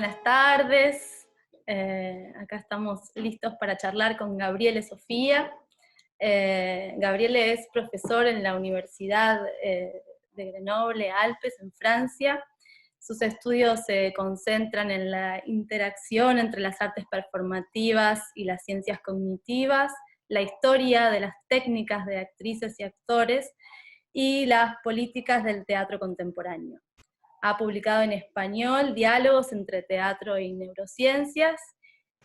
Buenas tardes. Acá estamos listos para charlar con Gabriele Sofía. Gabriele es profesor en la Universidad de Grenoble-Alpes, en Francia. Sus estudios se concentran en la interacción entre las artes performativas y las ciencias cognitivas, la historia de las técnicas de actrices y actores, y las políticas del teatro contemporáneo. Ha publicado en español Diálogos entre teatro y neurociencias,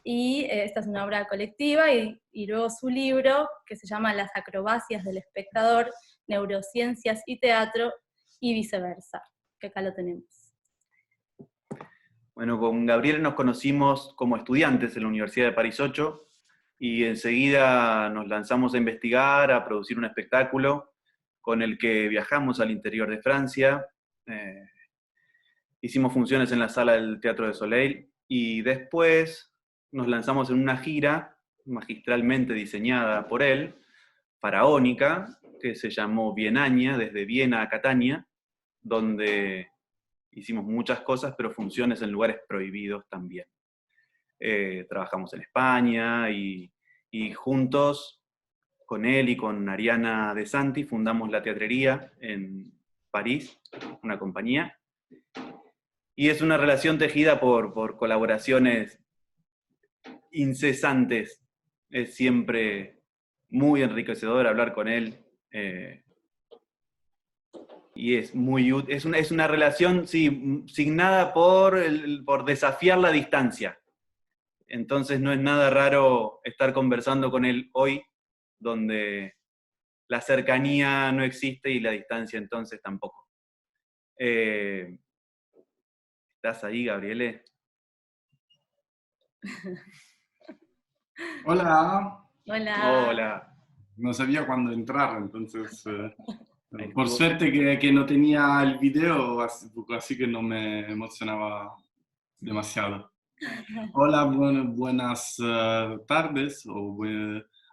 y esta es una obra colectiva, y luego su libro, que se llama Las acrobacias del espectador, neurociencias y teatro, y viceversa, que acá lo tenemos. Bueno, con Gabriel nos conocimos como estudiantes en la Universidad de París 8, y enseguida nos lanzamos a investigar, a producir un espectáculo con el que viajamos al interior de Francia. Hicimos funciones en la sala del Teatro de Soleil, y después nos lanzamos en una gira magistralmente diseñada por él, faraónica, que se llamó Vienaña, desde Viena a Catania, donde hicimos muchas cosas, pero funciones en lugares prohibidos también. Trabajamos en España, y juntos, con él y con Ariana De Santi, fundamos La Teatrería en París, una compañía. Y es una relación tejida por colaboraciones incesantes. Es siempre muy enriquecedor hablar con él. Y es muy útil. Es una relación, sí, signada por desafiar la distancia. Entonces no es nada raro estar conversando con él hoy, donde la cercanía no existe y la distancia entonces tampoco. ¿Estás ahí, Gabriele? Hola. Hola. Hola. No sabía cuándo entrar, entonces por Estuvo. suerte que no tenía el video, así que no me emocionaba demasiado. Hola, buenas tardes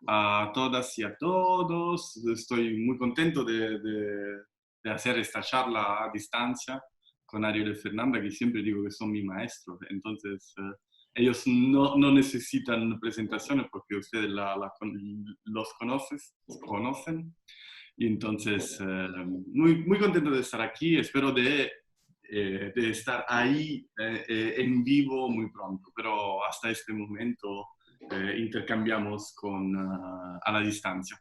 a todas y a todos. Estoy muy contento de hacer esta charla a distancia con Ariel y Fernanda, que siempre digo que son mis maestros. Entonces, ellos no necesitan presentaciones porque ustedes los conocen. Y entonces, muy contento de estar aquí. Espero de estar ahí en vivo muy pronto, pero hasta este momento intercambiamos a la distancia.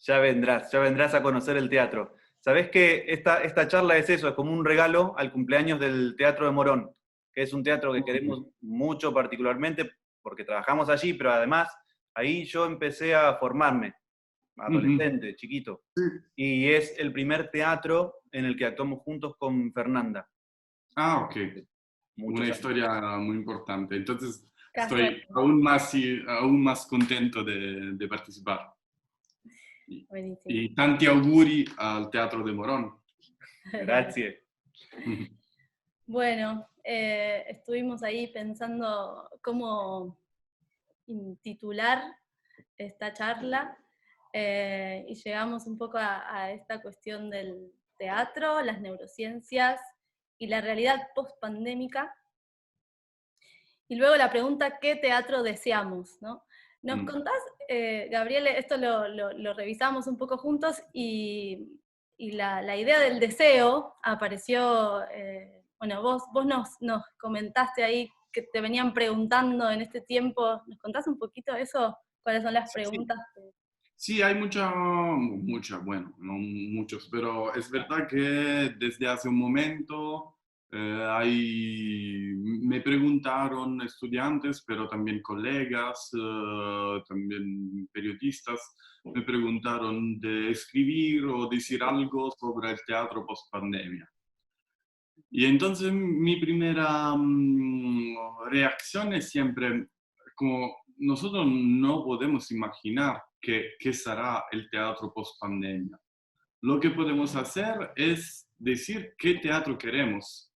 Ya vendrás a conocer el teatro. Sabés que esta charla es eso, es como un regalo al cumpleaños del Teatro de Morón, que es un teatro que queremos mucho particularmente porque trabajamos allí, pero además ahí yo empecé a formarme, adolescente, chiquito. Sí. Y es el primer teatro en el que actuamos juntos con Fernanda. Ah, ok. Muchos Una años. historia muy importante. Entonces Casual. estoy aún más contento de participar. Buenísimo. Y tanti auguri al Teatro de Morón. Gracias. Bueno, estuvimos ahí pensando cómo intitular esta charla, y llegamos un poco a esta cuestión del teatro, las neurociencias y la realidad post-pandémica. Y luego la pregunta, ¿qué teatro deseamos? ¿No? ¿Nos contás, Gabriele, esto lo revisamos un poco juntos, y la idea del deseo apareció, bueno, vos nos comentaste ahí que te venían preguntando en este tiempo. ¿Nos contás un poquito eso? ¿Cuáles son las preguntas? Sí, hay mucha, bueno, no muchos, pero es verdad que desde hace un momento me preguntaron estudiantes, pero también colegas, también periodistas, me preguntaron de escribir o decir algo sobre el teatro post pandemia. Y entonces mi primera reacción es siempre como nosotros no podemos imaginar qué será el teatro post pandemia. Lo que podemos hacer es decir qué teatro queremos,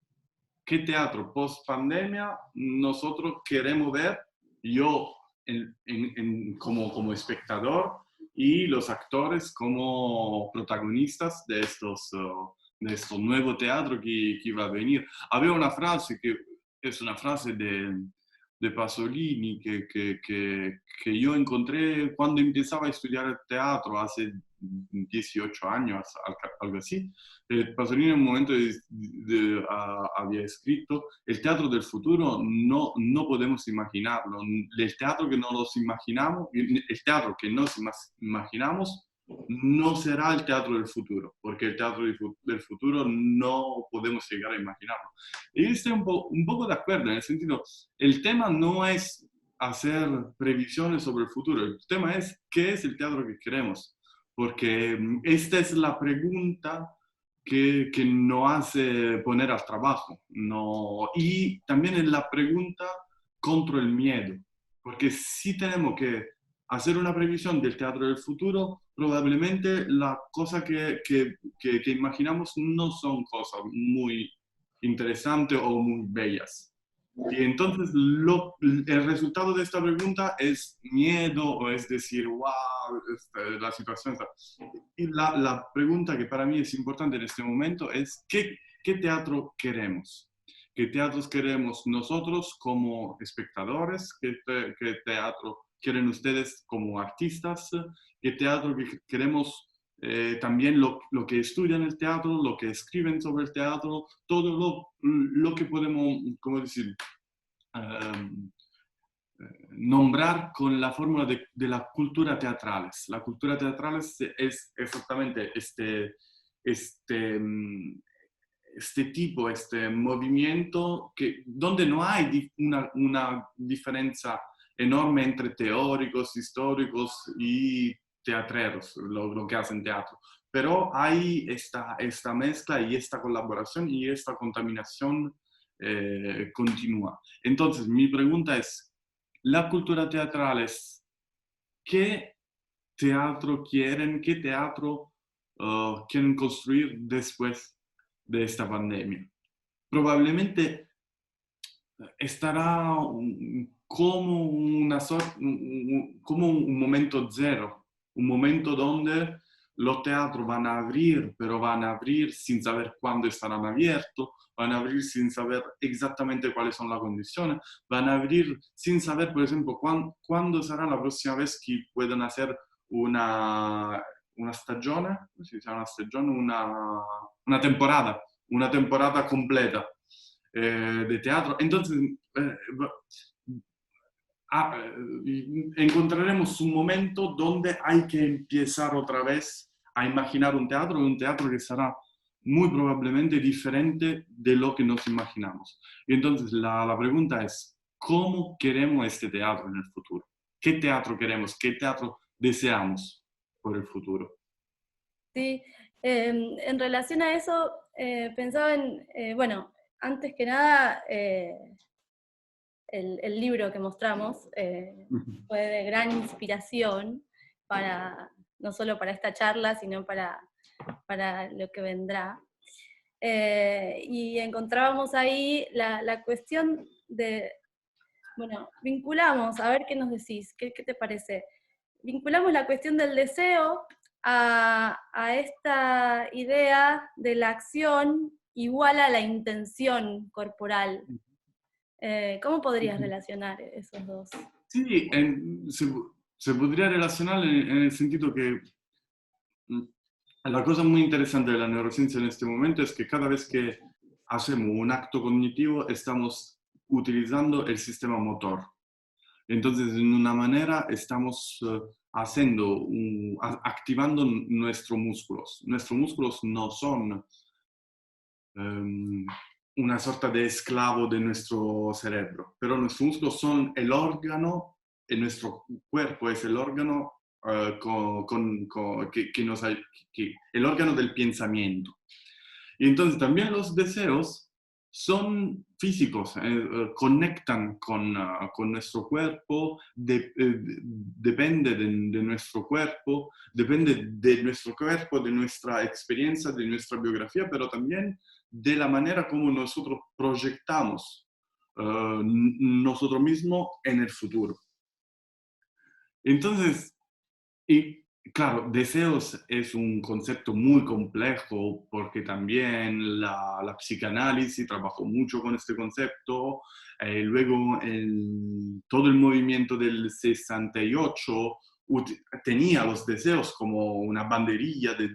qué teatro post pandemia nosotros queremos ver, yo como espectador y los actores como protagonistas de estos nuevo teatro que va a venir. Había una frase que es una frase de Pasolini que yo encontré cuando empezaba a estudiar teatro hace 18 años, algo así. Pasolini en un momento había escrito: el teatro del futuro no podemos imaginarlo. El teatro que no nos imaginamos, el teatro que nos imaginamos no será el teatro del futuro, porque el teatro del futuro no podemos llegar a imaginarlo. Y estoy un poco de acuerdo, en el sentido, el tema no es hacer previsiones sobre el futuro, el tema es qué es el teatro que queremos, porque esta es la pregunta que nos hace poner al trabajo, no, y también es la pregunta contra el miedo, porque si tenemos que hacer una previsión del teatro del futuro, probablemente las cosas que imaginamos no son cosas muy interesantes o muy bellas. Y entonces el resultado de esta pregunta es miedo o es decir, wow, la situación está. Y la pregunta que para mí es importante en este momento es, ¿qué teatro queremos? ¿Qué teatros queremos nosotros como espectadores? ¿Qué teatro quieren ustedes como artistas? ¿Qué teatro queremos también lo que estudian el teatro, lo que escriben sobre el teatro, todo lo que podemos, ¿cómo decir? Um, nombrar con la fórmula de la cultura teatrales. La cultura teatrales es exactamente este tipo, este movimiento donde no hay una diferencia enorme entre teóricos, históricos y teatreros, lo que hacen teatro. Pero hay esta mezcla y esta colaboración y esta contaminación continua. Entonces, mi pregunta es, ¿la cultura teatral es qué teatro quieren, qué teatro quieren construir después de esta pandemia? Probablemente estará como un momento cero, un momento donde los teatros van a abrir, pero van a abrir sin saber cuándo estarán abiertos, van a abrir sin saber exactamente cuáles son las condiciones, van a abrir sin saber, por ejemplo, cuándo será la próxima vez que puedan hacer una stagione, si chiama una stagione, una temporada completa de teatro. Entonces, encontraremos un momento donde hay que empezar otra vez a imaginar un teatro que será muy probablemente diferente de lo que nos imaginamos. Y entonces la pregunta es, ¿cómo queremos este teatro en el futuro? ¿Qué teatro queremos? ¿Qué teatro deseamos por el futuro? Sí, en relación a eso, pensaba en, bueno, antes que nada, el libro que mostramos fue de gran inspiración para, no solo para esta charla, sino para lo que vendrá. Y encontrábamos ahí la cuestión de, bueno, vinculamos, a ver qué nos decís, qué te parece. Vinculamos la cuestión del deseo a esta idea de la acción igual a la intención corporal. ¿Cómo podrías relacionar esos dos? Sí, se podría relacionar en el sentido que la cosa muy interesante de la neurociencia en este momento es que cada vez que hacemos un acto cognitivo estamos utilizando el sistema motor. Entonces, de una manera estamos activando nuestros músculos. Nuestros músculos no son una sorta de esclavo de nuestro cerebro, pero nuestros músculos son el órgano, en nuestro cuerpo es el órgano el órgano del pensamiento. Y entonces también los deseos son físicos, conectan con nuestro cuerpo, depende de nuestro cuerpo, depende de nuestro cuerpo, de nuestra experiencia, de nuestra biografía, pero también de la manera como nosotros proyectamos nosotros mismos en el futuro. Entonces, y Claro, deseos es un concepto muy complejo porque también la psicanálisis trabajó mucho con este concepto. Luego todo el movimiento del 68 tenía los deseos como una banderilla de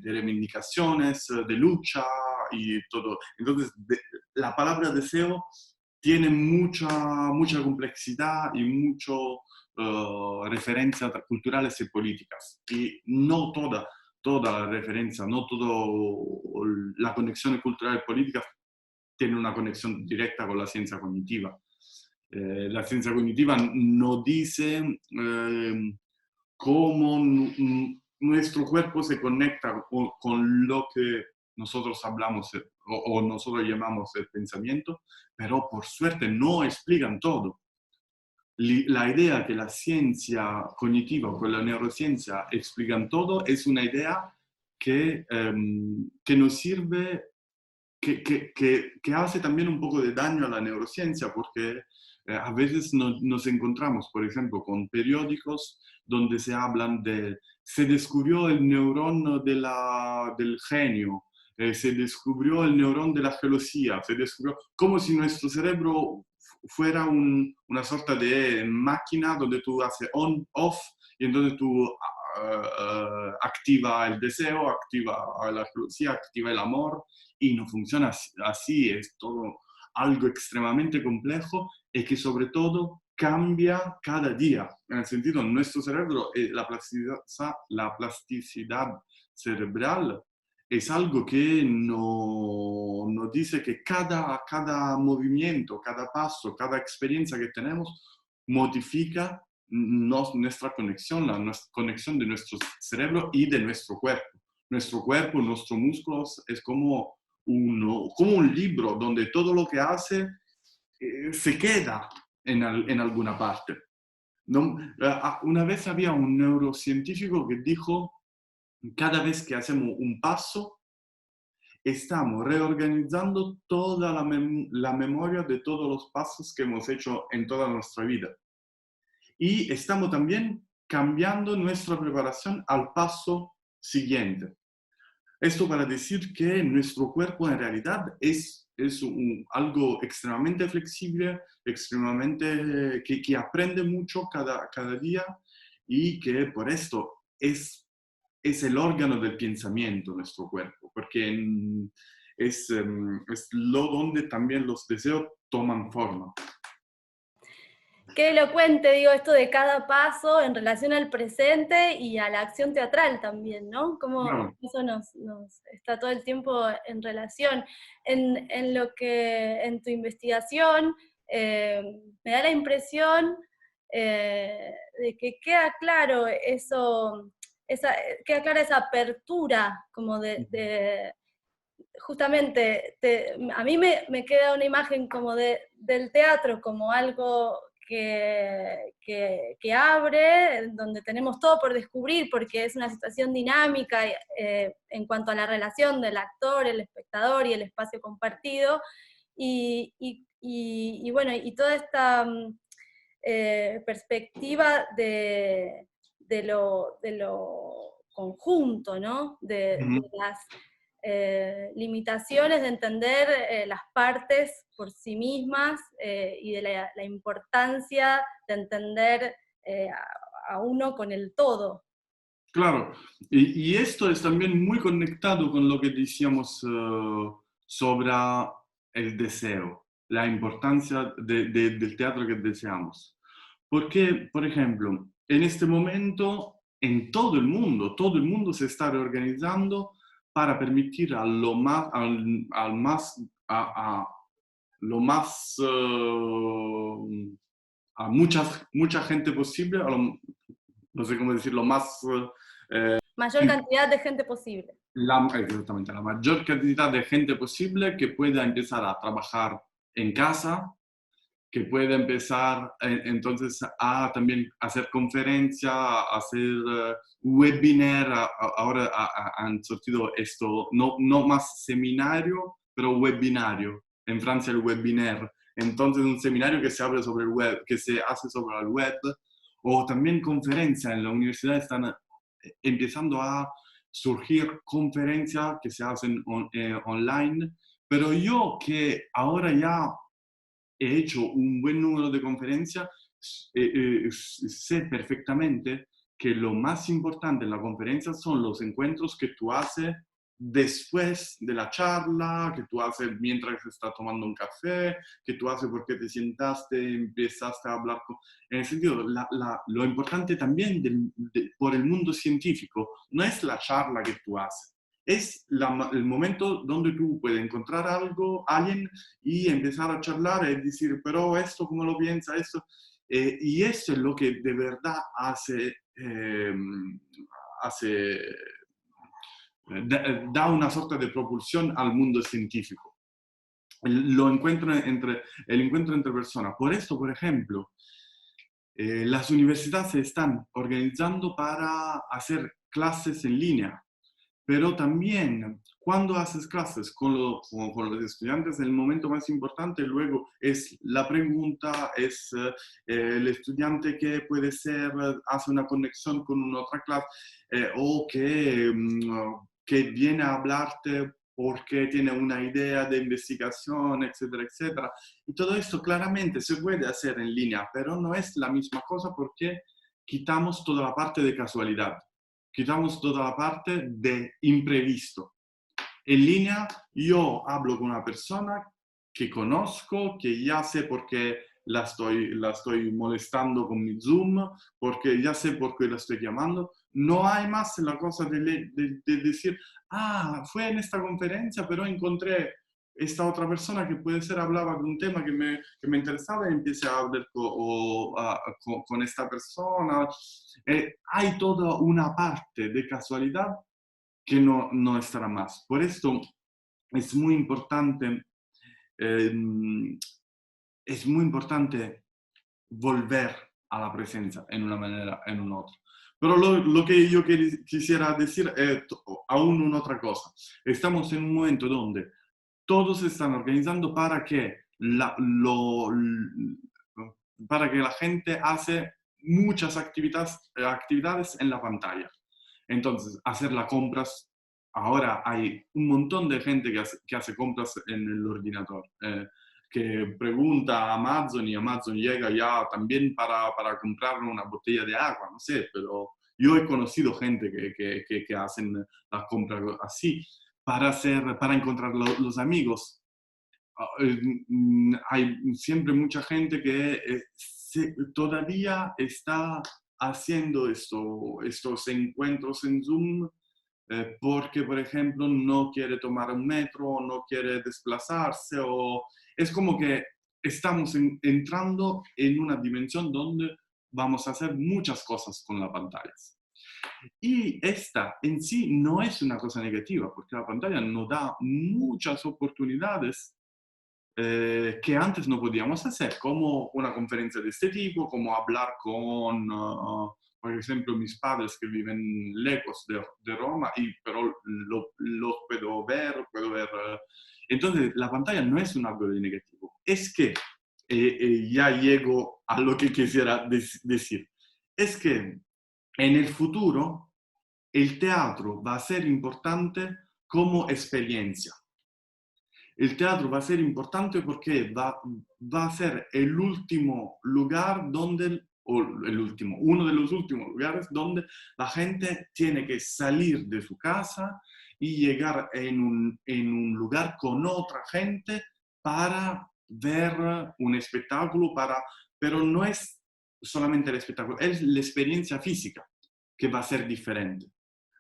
reivindicaciones, de lucha y todo. Entonces, la palabra deseo tiene mucha complejidad y mucho referencias culturales y políticas. Y no toda la referencia, no toda la conexión cultural y política tiene una conexión directa con la ciencia cognitiva. La ciencia cognitiva no dice cómo nuestro cuerpo se conecta con lo que nosotros hablamos o nosotros llamamos el pensamiento, pero por suerte no explican todo. La idea que la ciencia cognitiva o la neurociencia explican todo es una idea que nos sirve, que hace también un poco de daño a la neurociencia, porque a veces nos encontramos, por ejemplo, con periódicos donde se hablan de se descubrió el neurón del genio, se descubrió el neurón de la gelosía, se descubrió como si nuestro cerebro fuera una sorta de máquina donde tú haces on, off, y entonces tú activa el deseo, activa la gelosía, activa el amor, y no funciona así, es todo algo extremadamente complejo y que sobre todo cambia cada día. En el sentido, nuestro cerebro, la plasticidad cerebral es algo que nos dice que cada movimiento, cada paso, cada experiencia que tenemos modifica nuestra conexión, nuestra conexión de nuestro cerebro y de nuestro cuerpo. Nuestro cuerpo, nuestros músculos es como un libro donde todo lo que hace se queda en alguna parte. ¿No? Una vez había un neurocientífico que dijo, cada vez que hacemos un paso, estamos reorganizando toda la memoria de todos los pasos que hemos hecho en toda nuestra vida. Y estamos también cambiando nuestra preparación al paso siguiente. Esto para decir que nuestro cuerpo en realidad es algo extremadamente flexible, extremadamente que aprende mucho cada día y que por esto es el órgano del pensamiento, nuestro cuerpo, porque es lo donde también los deseos toman forma. Qué elocuente, digo, esto de cada paso en relación al presente y a la acción teatral también, ¿no? Como Claro. eso nos está todo el tiempo en relación. En tu investigación, me da la impresión de que queda claro queda clara esa apertura como justamente, a mí me queda una imagen como del teatro como algo que abre, donde tenemos todo por descubrir, porque es una situación dinámica en cuanto a la relación del actor, el espectador y el espacio compartido, y bueno, y toda esta perspectiva de lo conjunto, ¿no? De las limitaciones de entender las partes por sí mismas y de la importancia de entender a uno con el todo. Claro, y esto es también muy conectado con lo que decíamos sobre el deseo, la importancia del teatro que deseamos. Porque, por ejemplo, en este momento, en todo el mundo se está reorganizando para permitir a lo más, a mucha gente posible, no sé cómo decirlo, más... Mayor cantidad de gente posible. Exactamente, la mayor cantidad de gente posible que pueda empezar a trabajar en casa, que pueda empezar entonces a también hacer conferencias, a hacer webinar. Ahora han sortido esto, no más seminario, pero webinario. En Francia el webinar. Entonces un seminario que se abre sobre el web, que se hace sobre el web, o también conferencias. En la universidad están empezando a surgir conferencias que se hacen online, pero yo que ahora ya he hecho un buen número de conferencias, sé perfectamente que lo más importante en la conferencia son los encuentros que tú haces después de la charla, que tú haces mientras estás tomando un café, que tú haces porque te sientaste, empezaste a hablar con... En el sentido, lo importante también por el mundo científico no es la charla que tú haces, es el momento donde tú puedes encontrar alguien y empezar a charlar y decir, pero esto, ¿cómo lo piensa esto? Y eso es lo que de verdad da una sorta de propulsión al mundo científico. El encuentro entre personas. Por esto, por ejemplo, las universidades se están organizando para hacer clases en línea. Pero también cuando haces clases con los estudiantes, el momento más importante luego es la pregunta, es el estudiante que puede ser, hace una conexión con una otra clase o que viene a hablarte porque tiene una idea de investigación, etcétera, etcétera. Y todo esto claramente se puede hacer en línea, pero no es la misma cosa porque quitamos toda la parte de casualidad. Quitamos toda la parte de imprevisto. En línea yo hablo con una persona que conozco, que ya sé por qué la estoy molestando con mi Zoom, porque ya sé por qué la estoy llamando. No hay más la cosa de decir, fue en esta conferencia, pero encontré esta otra persona que puede ser hablaba de un tema que me interesaba y empecé a hablar con esta persona. Hay toda una parte de casualidad que no estará más. Por esto es muy importante, es muy importante volver a la presencia en una manera, en una otra. Pero lo que yo quisiera decir es aún una otra cosa. Estamos en un momento donde todos se están organizando para que para que la gente hace muchas actividades en la pantalla. Entonces, hacer las compras, ahora hay un montón de gente que hace compras en el ordenador, que pregunta a Amazon y Amazon llega ya también para comprar una botella de agua, no sé, pero yo he conocido gente que hacen las compras así para encontrar los amigos. Hay siempre mucha gente que todavía está haciendo estos encuentros en Zoom porque, por ejemplo, no quiere tomar un metro, no quiere desplazarse, o es como que estamos entrando en una dimensión donde vamos a hacer muchas cosas con las pantallas. Y esta en sí no es una cosa negativa, porque la pantalla nos da muchas oportunidades que antes no podíamos hacer, como una conferencia de este tipo, como hablar con, por ejemplo, mis padres que viven lejos de Roma, pero los puedo ver. Entonces, la pantalla no es un algo de negativo, es que, ya llego a lo que quisiera decir, es que en el futuro el teatro va a ser importante como experiencia. El teatro va a ser importante porque va a ser el último lugar uno de los últimos lugares donde la gente tiene que salir de su casa y llegar en un lugar con otra gente para ver un espectáculo, pero no es solamente el espectáculo, es la experiencia física que va a ser diferente.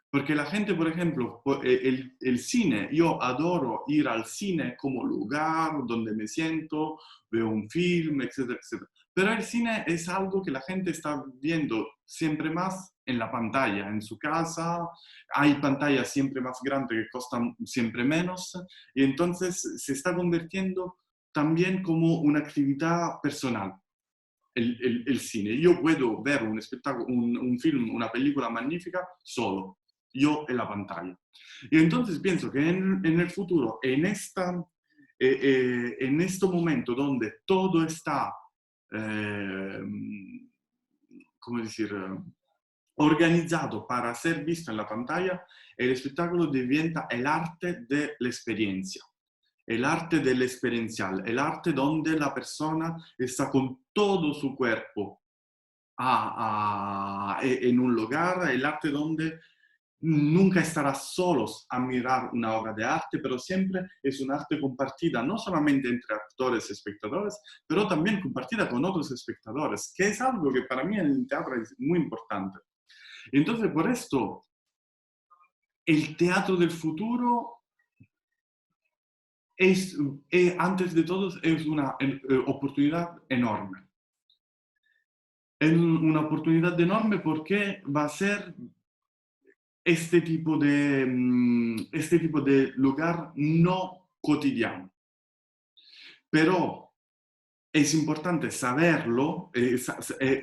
Porque la gente, por ejemplo, el cine, yo adoro ir al cine como lugar donde me siento, veo un film, etcétera, etcétera. Pero el cine es algo que la gente está viendo siempre más en la pantalla, en su casa. Hay pantallas siempre más grandes que costan siempre menos. Y entonces se está convirtiendo también como una actividad personal. El cine. Yo puedo ver un espectáculo, un film, una película magnífica solo. Yo en la pantalla. Y entonces pienso que en el futuro, en este momento donde todo está come dire, organizzato para ser visto en la pantalla, el espectáculo diventa el arte de la experiencia, el arte del experiencial, el arte donde la persona está con todo su cuerpo en un lugar, el arte donde nunca estarás solos a mirar una obra de arte, pero siempre es un arte compartida, no solamente entre actores y espectadores, pero también compartida con otros espectadores, que es algo que para mí en el teatro es muy importante. Entonces, por esto, el teatro del futuro es, antes de todo, es una oportunidad enorme. Es una oportunidad enorme porque va a ser este tipo de lugar no cotidiano. Pero es importante saberlo,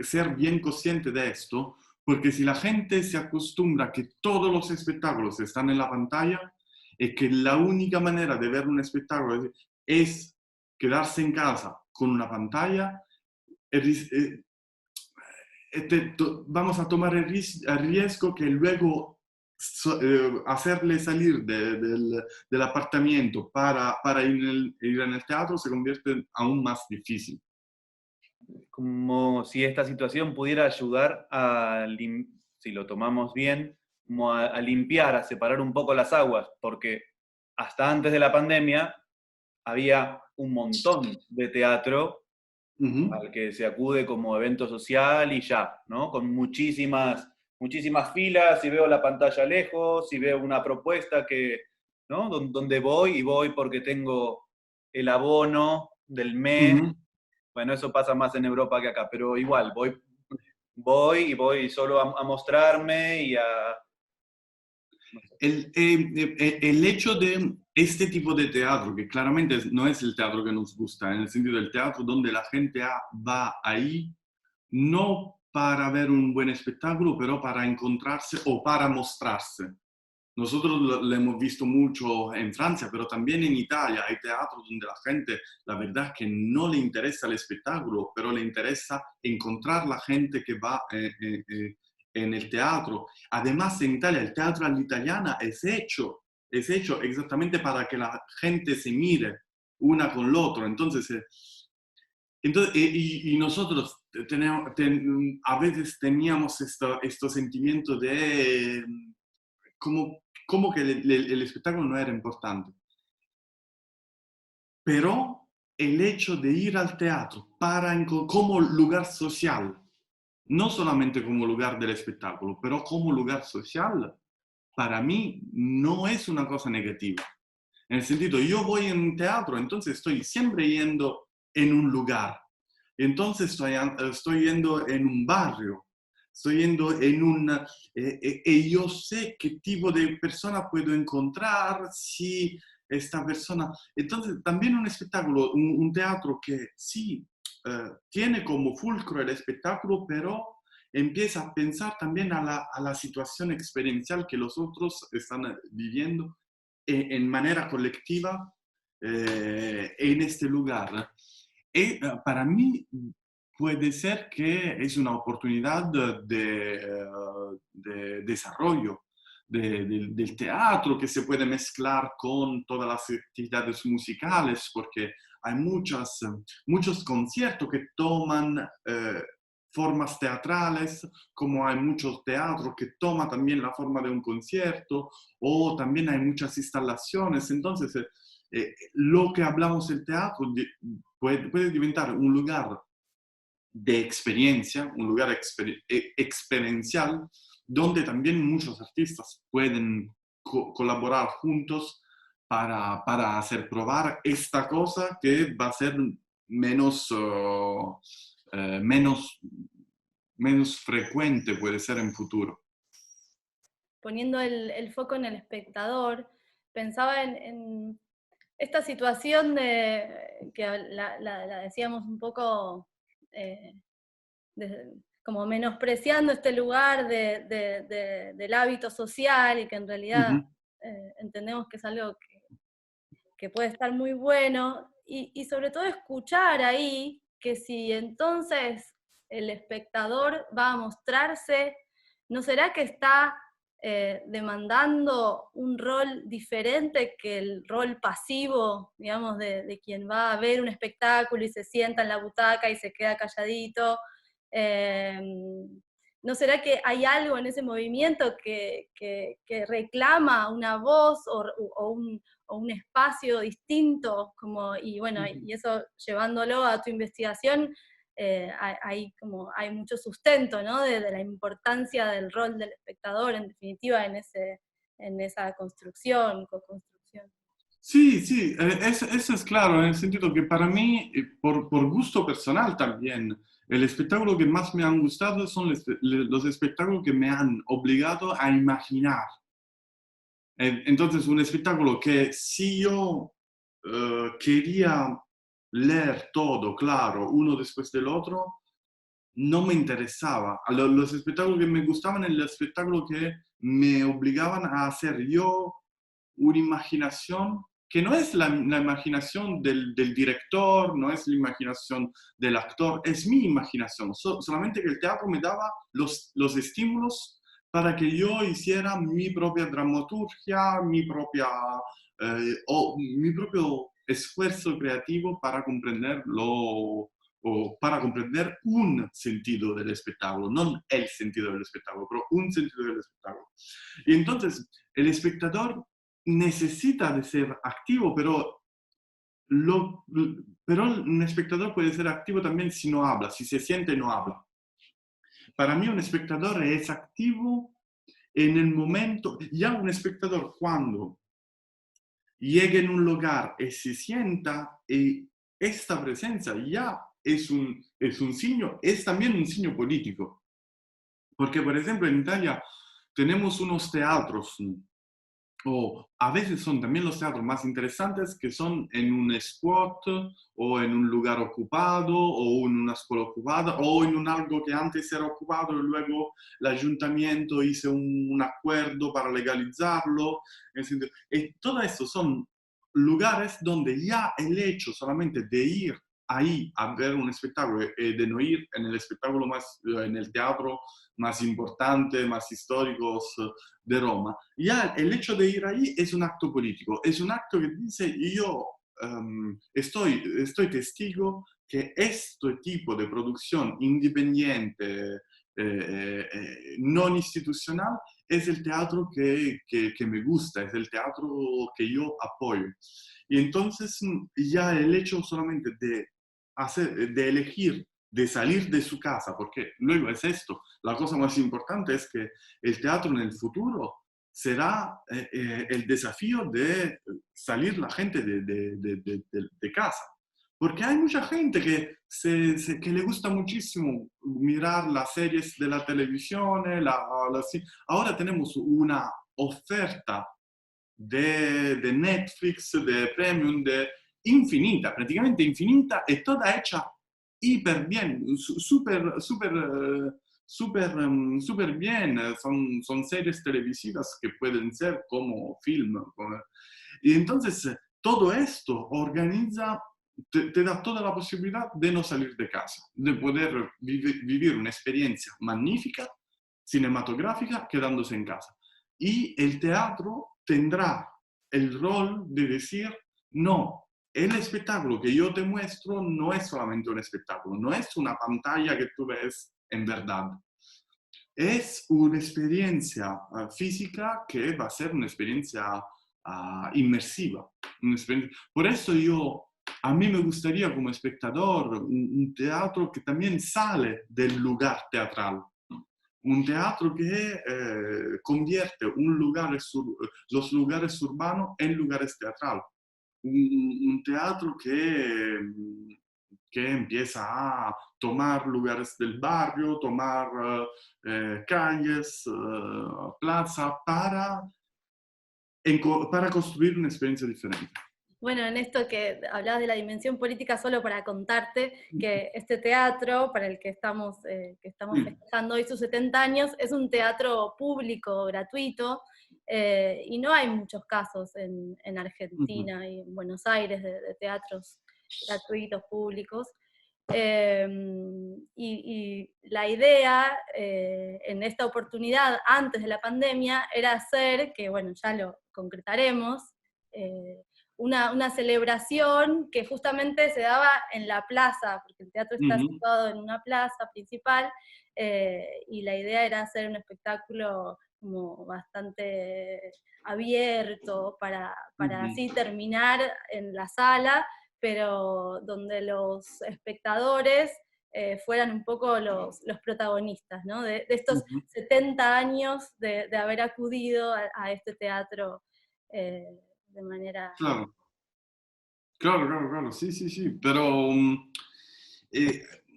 ser bien consciente de esto, porque si la gente se acostumbra a que todos los espectáculos están en la pantalla y que la única manera de ver un espectáculo es quedarse en casa con una pantalla, vamos a tomar el riesgo que luego hacerle salir del apartamento para ir en el teatro se convierte aún más difícil. Como si esta situación pudiera ayudar a, si lo tomamos bien, como a limpiar, a separar un poco las aguas, porque hasta antes de la pandemia había un montón de teatro al que se acude como evento social y ya, ¿no? Con muchísimas filas, y veo la pantalla lejos, y veo una propuesta que, ¿no? Donde voy porque tengo el abono del mes. Bueno, eso pasa más en Europa que acá, pero igual, voy solo a mostrarme y a... no sé. El hecho de este tipo de teatro, que claramente no es el teatro que nos gusta, en el sentido del teatro donde la gente va ahí no para ver un buen espectáculo, pero para encontrarse o para mostrarse. Nosotros lo hemos visto mucho en Francia, pero también en Italia hay teatros donde la gente, la verdad es que no le interesa el espectáculo, pero le interesa encontrar la gente que va en el teatro. Además, en Italia el teatro all'italiana es hecho exactamente para que la gente se mire una con el otro. Y nosotros a veces teníamos esto sentimiento de como que el espectáculo no era importante. Pero el hecho de ir al teatro como lugar social, no solamente como lugar del espectáculo, pero como lugar social, para mí no es una cosa negativa. En el sentido, yo voy en un teatro, entonces estoy siempre yendo en un lugar. Entonces estoy yendo en un barrio, estoy yendo en una... y yo sé qué tipo de persona puedo encontrar, si esta persona... Entonces también un espectáculo, un teatro que sí tiene como fulcro el espectáculo, pero empieza a pensar también a la situación experiencial que los otros están viviendo en manera colectiva en este lugar. Y para mí puede ser que es una oportunidad de desarrollo del teatro que se puede mezclar con todas las actividades musicales, porque hay muchos conciertos que toman formas teatrales, como hay muchos teatros que toman también la forma de un concierto, o también hay muchas instalaciones. Entonces, lo que hablamos del teatro puede diventar un lugar de experiencia, un lugar experiencial, donde también muchos artistas pueden colaborar juntos para hacer probar esta cosa que va a ser menos, menos frecuente, puede ser en futuro. Poniendo el foco en el espectador, pensaba en esta situación que la decíamos un poco como menospreciando este lugar del hábito social, y que en realidad entendemos que es algo que puede estar muy bueno, y sobre todo escuchar ahí que si entonces el espectador va a mostrarse? ¿No será que está demandando un rol diferente que el rol pasivo, digamos, de quien va a ver un espectáculo y se sienta en la butaca y se queda calladito? ¿No será que hay algo en ese movimiento que reclama una voz o un espacio distinto? Y bueno, y eso llevándolo a tu investigación, hay mucho sustento, ¿no? de la importancia del rol del espectador, en definitiva, en esa construcción, co-construcción. Sí, sí, eso es claro, en el sentido que para mí, por gusto personal también, el espectáculo que más me han gustado son los espectáculos que me han obligado a imaginar. Entonces, un espectáculo que si yo quería leer todo, claro, uno después del otro, no me interesaba. Los espectáculos que me gustaban eran los espectáculos que me obligaban a hacer yo una imaginación que no es la imaginación del director, no es la imaginación del actor, es mi imaginación. Solamente que el teatro me daba los estímulos para que yo hiciera mi propia dramaturgia, mi propio esfuerzo creativo para comprenderlo o para comprender un sentido del espectáculo, no el sentido del espectáculo, pero un sentido del espectáculo. Y entonces el espectador necesita de ser activo, pero un espectador puede ser activo también si no habla, si se siente no habla. Para mí un espectador es activo en el momento, ya un espectador cuando llega en un lugar y se sienta, y esta presencia ya es un signo, es también un signo político. Porque, por ejemplo, en Italia tenemos unos teatros, o a veces son también los teatros más interesantes, que son en un squat, o en un lugar ocupado, o en una escuela ocupada, o en un algo que antes era ocupado y luego el ayuntamiento hizo un acuerdo para legalizarlo. Y todo esto son lugares donde ya el hecho solamente de ir ahí a ver un espectáculo, de no ir en el espectáculo más, en el teatro más importante, más históricos de Roma, ya el hecho de ir ahí es un acto político, es un acto que dice yo estoy testigo que este tipo de producción independiente, non institucional, es el teatro que me gusta, es el teatro que yo apoyo. Y entonces ya el hecho solamente de elegir, de salir de su casa, porque luego es esto, la cosa más importante es que el teatro en el futuro será el desafío de salir la gente de casa. Porque hay mucha gente que le gusta muchísimo mirar las series de la televisión. Ahora tenemos una oferta de Netflix, de Premium, infinita, prácticamente infinita, y toda hecha hiper bien, súper bien. Son series televisivas que pueden ser como film. Y entonces todo esto organiza, te da toda la posibilidad de no salir de casa, de poder vivir una experiencia magnífica, cinematográfica, quedándose en casa. Y el teatro tendrá el rol de decir, no, el espectáculo que yo te muestro no es solamente un espectáculo, no es una pantalla que tú ves en verdad. Es una experiencia física que va a ser una experiencia inmersiva. Por eso a mí me gustaría como espectador un teatro que también sale del lugar teatral. Un teatro que convierte los lugares urbanos en lugares teatrales. Un teatro que empieza a tomar lugares del barrio, tomar calles, plaza, para construir una experiencia diferente. Bueno, en esto que hablabas de la dimensión política, solo para contarte que este teatro, para el que estamos festejando hoy sus 70 años, es un teatro público, gratuito, y no hay muchos casos en Argentina y en Buenos Aires de teatros gratuitos, públicos. y la idea en esta oportunidad, antes de la pandemia, era hacer, que bueno, ya lo concretaremos, una celebración que justamente se daba en la plaza, porque el teatro está situado en una plaza principal, y la idea era hacer un espectáculo como bastante abierto para así terminar en la sala, pero donde los espectadores fueran un poco los protagonistas, ¿no? De estos 70 años de haber acudido a este teatro de manera... Claro, claro, claro, claro, sí, sí, sí, pero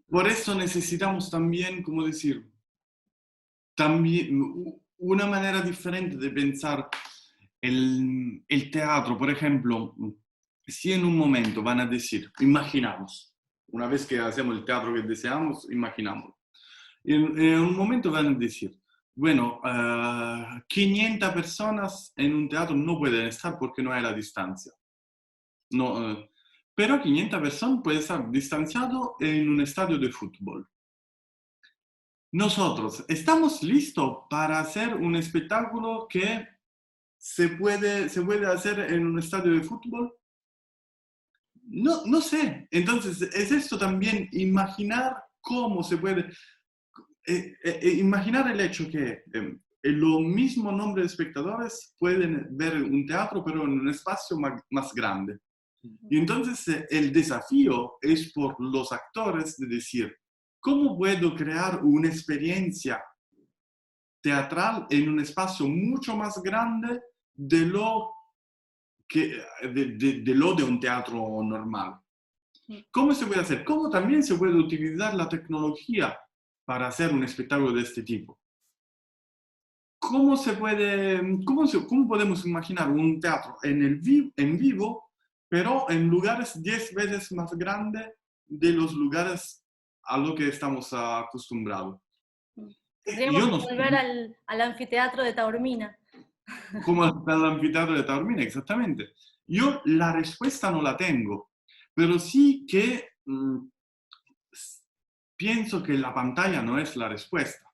por eso necesitamos también, ¿cómo decir? También una manera diferente de pensar el teatro. Por ejemplo, si en un momento van a decir, imaginamos, una vez que hacemos el teatro que deseamos, imaginamos, en un momento van a decir, bueno, 500 personas en un teatro no pueden estar porque no hay la distancia. No, pero 500 personas pueden estar distanciados en un estadio de fútbol. Nosotros estamos listos para hacer un espectáculo que se puede hacer en un estadio de fútbol. No, no sé. Entonces, es esto también, imaginar cómo se puede, imaginar el hecho que los mismos nombre de espectadores pueden ver un teatro, pero en un espacio más grande. Y entonces el desafío es por los actores de decir, ¿cómo puedo crear una experiencia teatral en un espacio mucho más grande de lo de un teatro normal? ¿Cómo se puede hacer? ¿Cómo también se puede utilizar la tecnología para hacer un espectáculo de este tipo? ¿Cómo podemos imaginar un teatro en vivo, pero en lugares 10 veces más grandes de los lugares a lo que estamos acostumbrados? Tendríamos Yo que no sé. volver al anfiteatro de Taormina. Como el anfiteatro de Taormina, exactamente. Yo la respuesta no la tengo, pero sí que pienso que la pantalla no es la respuesta.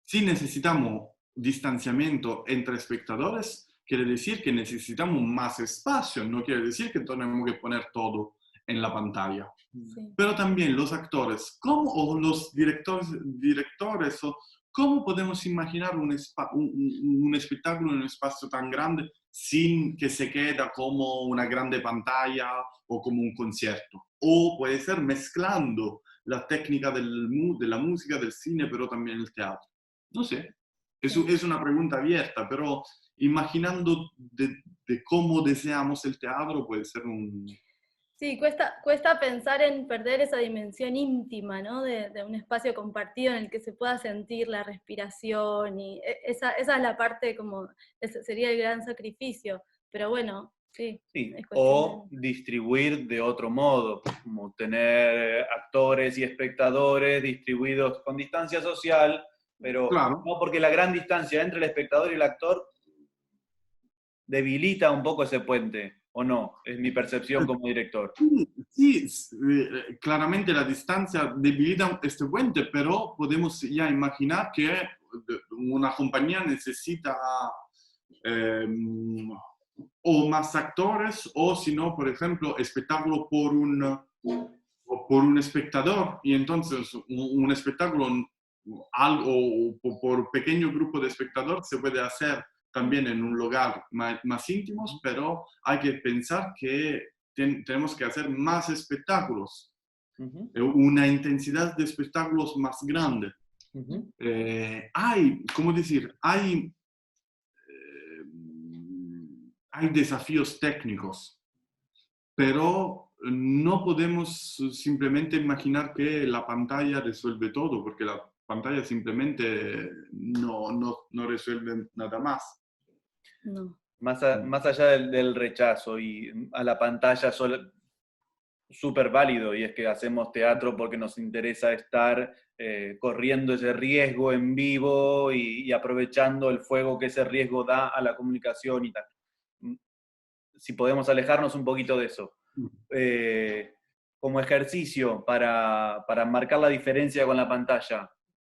Si necesitamos distanciamiento entre espectadores, quiere decir que necesitamos más espacio, no quiere decir que tenemos que poner todo en la pantalla. Sí. Pero también los actores, o los directores, ¿cómo podemos imaginar un espectáculo en un espacio tan grande sin que se quede como una grande pantalla o como un concierto? O puede ser mezclando la técnica de la música, del cine, pero también el teatro. No sé, es una pregunta abierta, pero imaginando de cómo deseamos el teatro puede ser un... Sí, cuesta pensar en perder esa dimensión íntima, ¿no? De un espacio compartido en el que se pueda sentir la respiración, y esa es la parte como, ese sería el gran sacrificio, pero bueno, sí. Sí, o distribuir de otro modo, como tener actores y espectadores distribuidos con distancia social, pero claro. No porque la gran distancia entre el espectador y el actor debilita un poco ese puente, ¿o no? Es mi percepción como director. Sí, claramente la distancia debilita este puente, pero podemos ya imaginar que una compañía necesita o más actores, o si no, por ejemplo, espectáculo por un espectador, y entonces un espectáculo algo por pequeño grupo de espectadores se puede hacer también en un lugar más íntimos, pero hay que pensar que tenemos que hacer más espectáculos, una intensidad de espectáculos más grande. ¿Cómo decir? Hay desafíos técnicos, pero no podemos simplemente imaginar que la pantalla resuelve todo, porque la pantalla simplemente no resuelve nada más. No. Más allá del rechazo y a la pantalla súper válido, y es que hacemos teatro porque nos interesa estar corriendo ese riesgo en vivo y aprovechando el fuego que ese riesgo da a la comunicación y tal. Si podemos alejarnos un poquito de eso. como ejercicio para marcar la diferencia con la pantalla,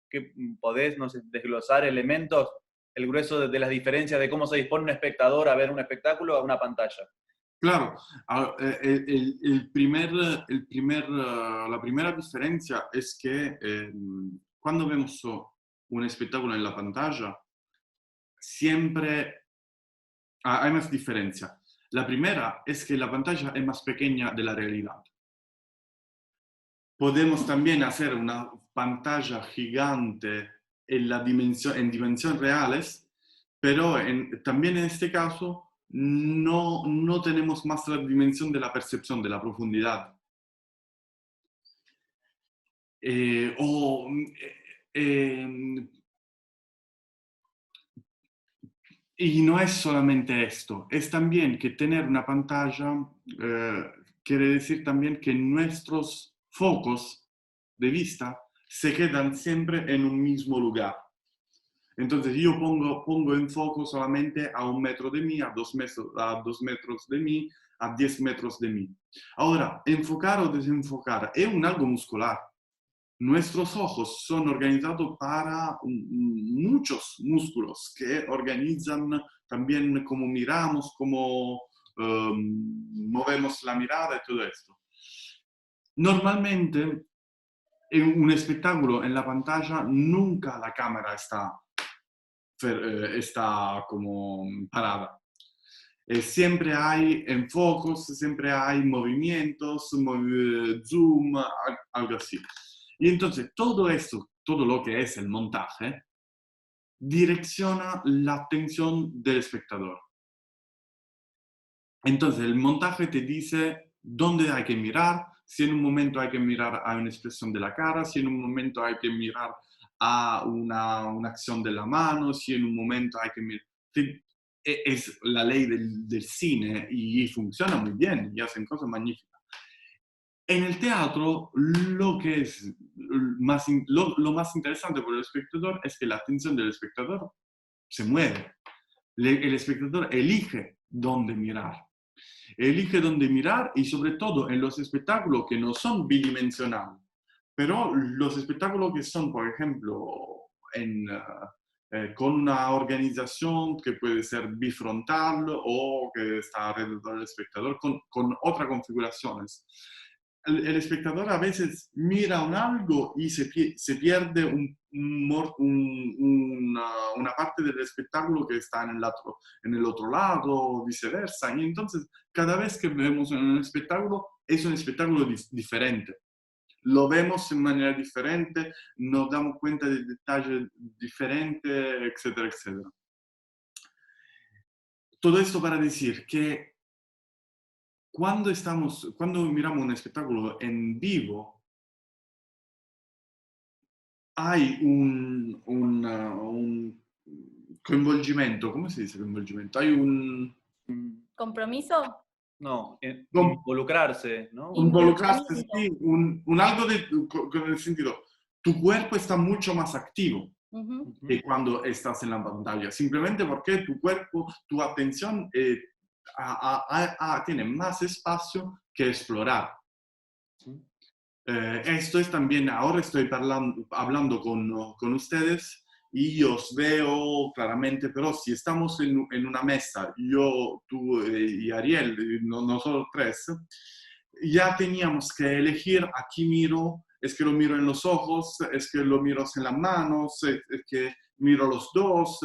¿qué podés, no sé, desglosar elementos, el grueso de las diferencias de cómo se dispone un espectador a ver un espectáculo a una pantalla? Claro, la primera diferencia es que cuando vemos un espectáculo en la pantalla, siempre hay más diferencia. La primera es que la pantalla es más pequeña de la realidad. Podemos también hacer una pantalla gigante en dimensiones reales, pero también en este caso no tenemos más la dimensión de la percepción, de la profundidad. Eh, o, eh, y no es solamente esto, es también que tener una pantalla quiere decir también que nuestros focos de vista se quedan siempre en un mismo lugar. Entonces yo pongo en foco solamente a 1 metro de mí, a 2 metros de mí, a 10 metros de mí. Ahora, enfocar o desenfocar es algo muscular. Nuestros ojos son organizados para muchos músculos que organizan también cómo miramos, cómo movemos la mirada y todo esto. Normalmente, en un espectáculo en la pantalla, nunca la cámara está como parada. Siempre hay enfocos, siempre hay movimientos, zoom, algo así. Y entonces todo esto, todo lo que es el montaje, direcciona la atención del espectador. Entonces el montaje te dice dónde hay que mirar, si en un momento hay que mirar a una expresión de la cara, si en un momento hay que mirar a una acción de la mano, si en un momento hay que mirar... Es la ley del cine y funciona muy bien y hacen cosas magníficas. En el teatro, lo que es lo más interesante por el espectador es que la atención del espectador se mueve. El espectador elige dónde mirar. Elige dónde mirar y sobre todo en los espectáculos que no son bidimensionales. Pero los espectáculos que son, por ejemplo, con una organización que puede ser bifrontal o que está alrededor del espectador con otras configuraciones. El espectador a veces mira un algo y se pierde una parte del espectáculo que está en el otro lado, o viceversa. Y entonces, cada vez que vemos un espectáculo, es un espectáculo diferente. Lo vemos en manera diferente, nos damos cuenta de detalles diferentes, etcétera, etcétera. Todo esto para decir que cuando miramos un espectáculo en vivo, hay un coinvolgimento, ¿cómo se dice coinvolgimento? Hay un... ¿Compromiso? No, involucrarse, ¿no? Involucrarse, sí, algo con el sentido, tu cuerpo está mucho más activo que cuando estás en la pantalla, simplemente porque tu cuerpo, tu atención tiene más espacio que explorar. Esto es también, ahora estoy hablando con ustedes y os veo claramente, pero si estamos en una mesa, yo, tú y Ariel, nosotros tres, ya teníamos que elegir a quién miro, es que lo miro en los ojos, es que lo miro en las manos, es que miro los dos,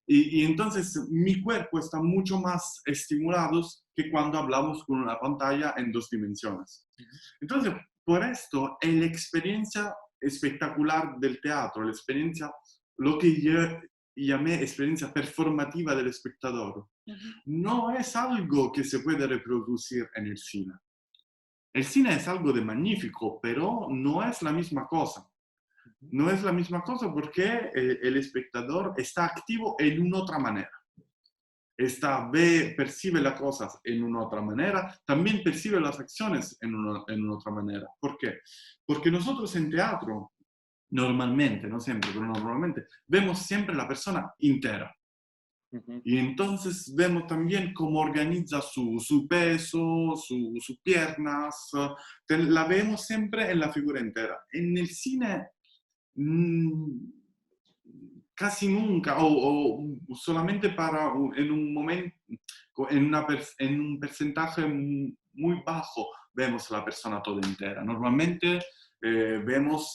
y entonces mi cuerpo está mucho más estimulado que cuando hablamos con una pantalla en 2 dimensiones. Entonces, por esto, en la experiencia espectacular del teatro, la experiencia, lo que yo llamé experiencia performativa del espectador, no es algo que se puede reproducir en el cine. El cine es algo de magnífico, pero no es la misma cosa. No es la misma cosa porque el espectador está activo en una otra manera. Percibe las cosas en una otra manera, también percibe las acciones en una otra manera. ¿Por qué? Porque nosotros en teatro, normalmente, no siempre, pero normalmente, vemos siempre la persona entera. Ujú. Y entonces vemos también cómo organiza su peso, sus piernas. La vemos siempre en la figura entera. En el cine mm, casi nunca, o solamente en un momento, en un porcentaje muy bajo, vemos la persona toda entera. Normalmente vemos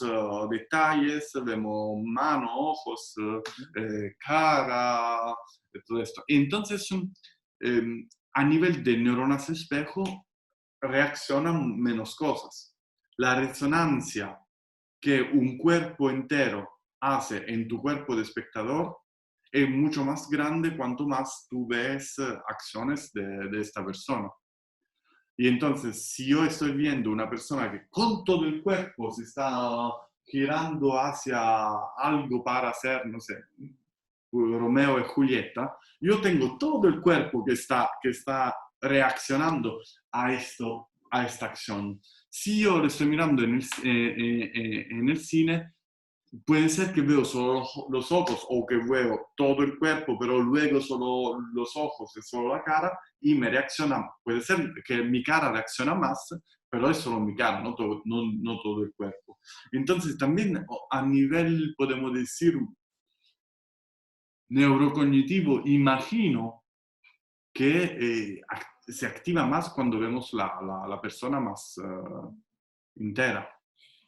detalles, vemos mano, ojos, cara, todo esto. Entonces, a nivel de neuronas espejo, reaccionan menos cosas. La resonancia que un cuerpo entero hace en tu cuerpo de espectador es mucho más grande cuanto más tú ves acciones de esta persona. Y entonces, si yo estoy viendo una persona que con todo el cuerpo se está girando hacia algo para hacer, no sé, Romeo y Julieta, yo tengo todo el cuerpo que está reaccionando a esto, a esta acción. Si yo lo estoy mirando en el cine, puede ser que veo solo los ojos o que veo todo el cuerpo, pero luego solo los ojos y solo la cara y me reacciona. Puede ser que mi cara reacciona más, pero es solo mi cara, no todo el cuerpo. Entonces también a nivel, podemos decir, neurocognitivo, imagino que se activa más cuando vemos la persona más entera.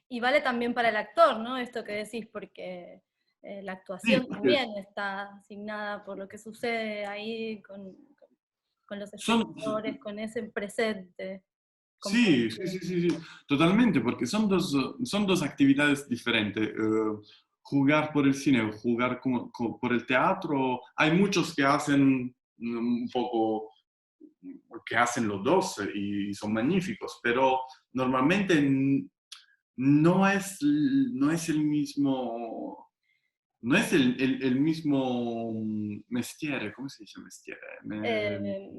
Y vale también para el actor, ¿no? Esto que decís, porque la Sí, actuación porque también está asignada por lo que sucede ahí con los son, espectadores, con ese presente. sí, sí, sí, sí, sí, totalmente, porque son dos actividades diferentes. Jugar por el cine o jugar por el teatro, hay muchos que hacen un poco, que hacen los dos y son magníficos, pero normalmente no es el mismo, no es el mismo mestiere, ¿cómo se dice mestiere?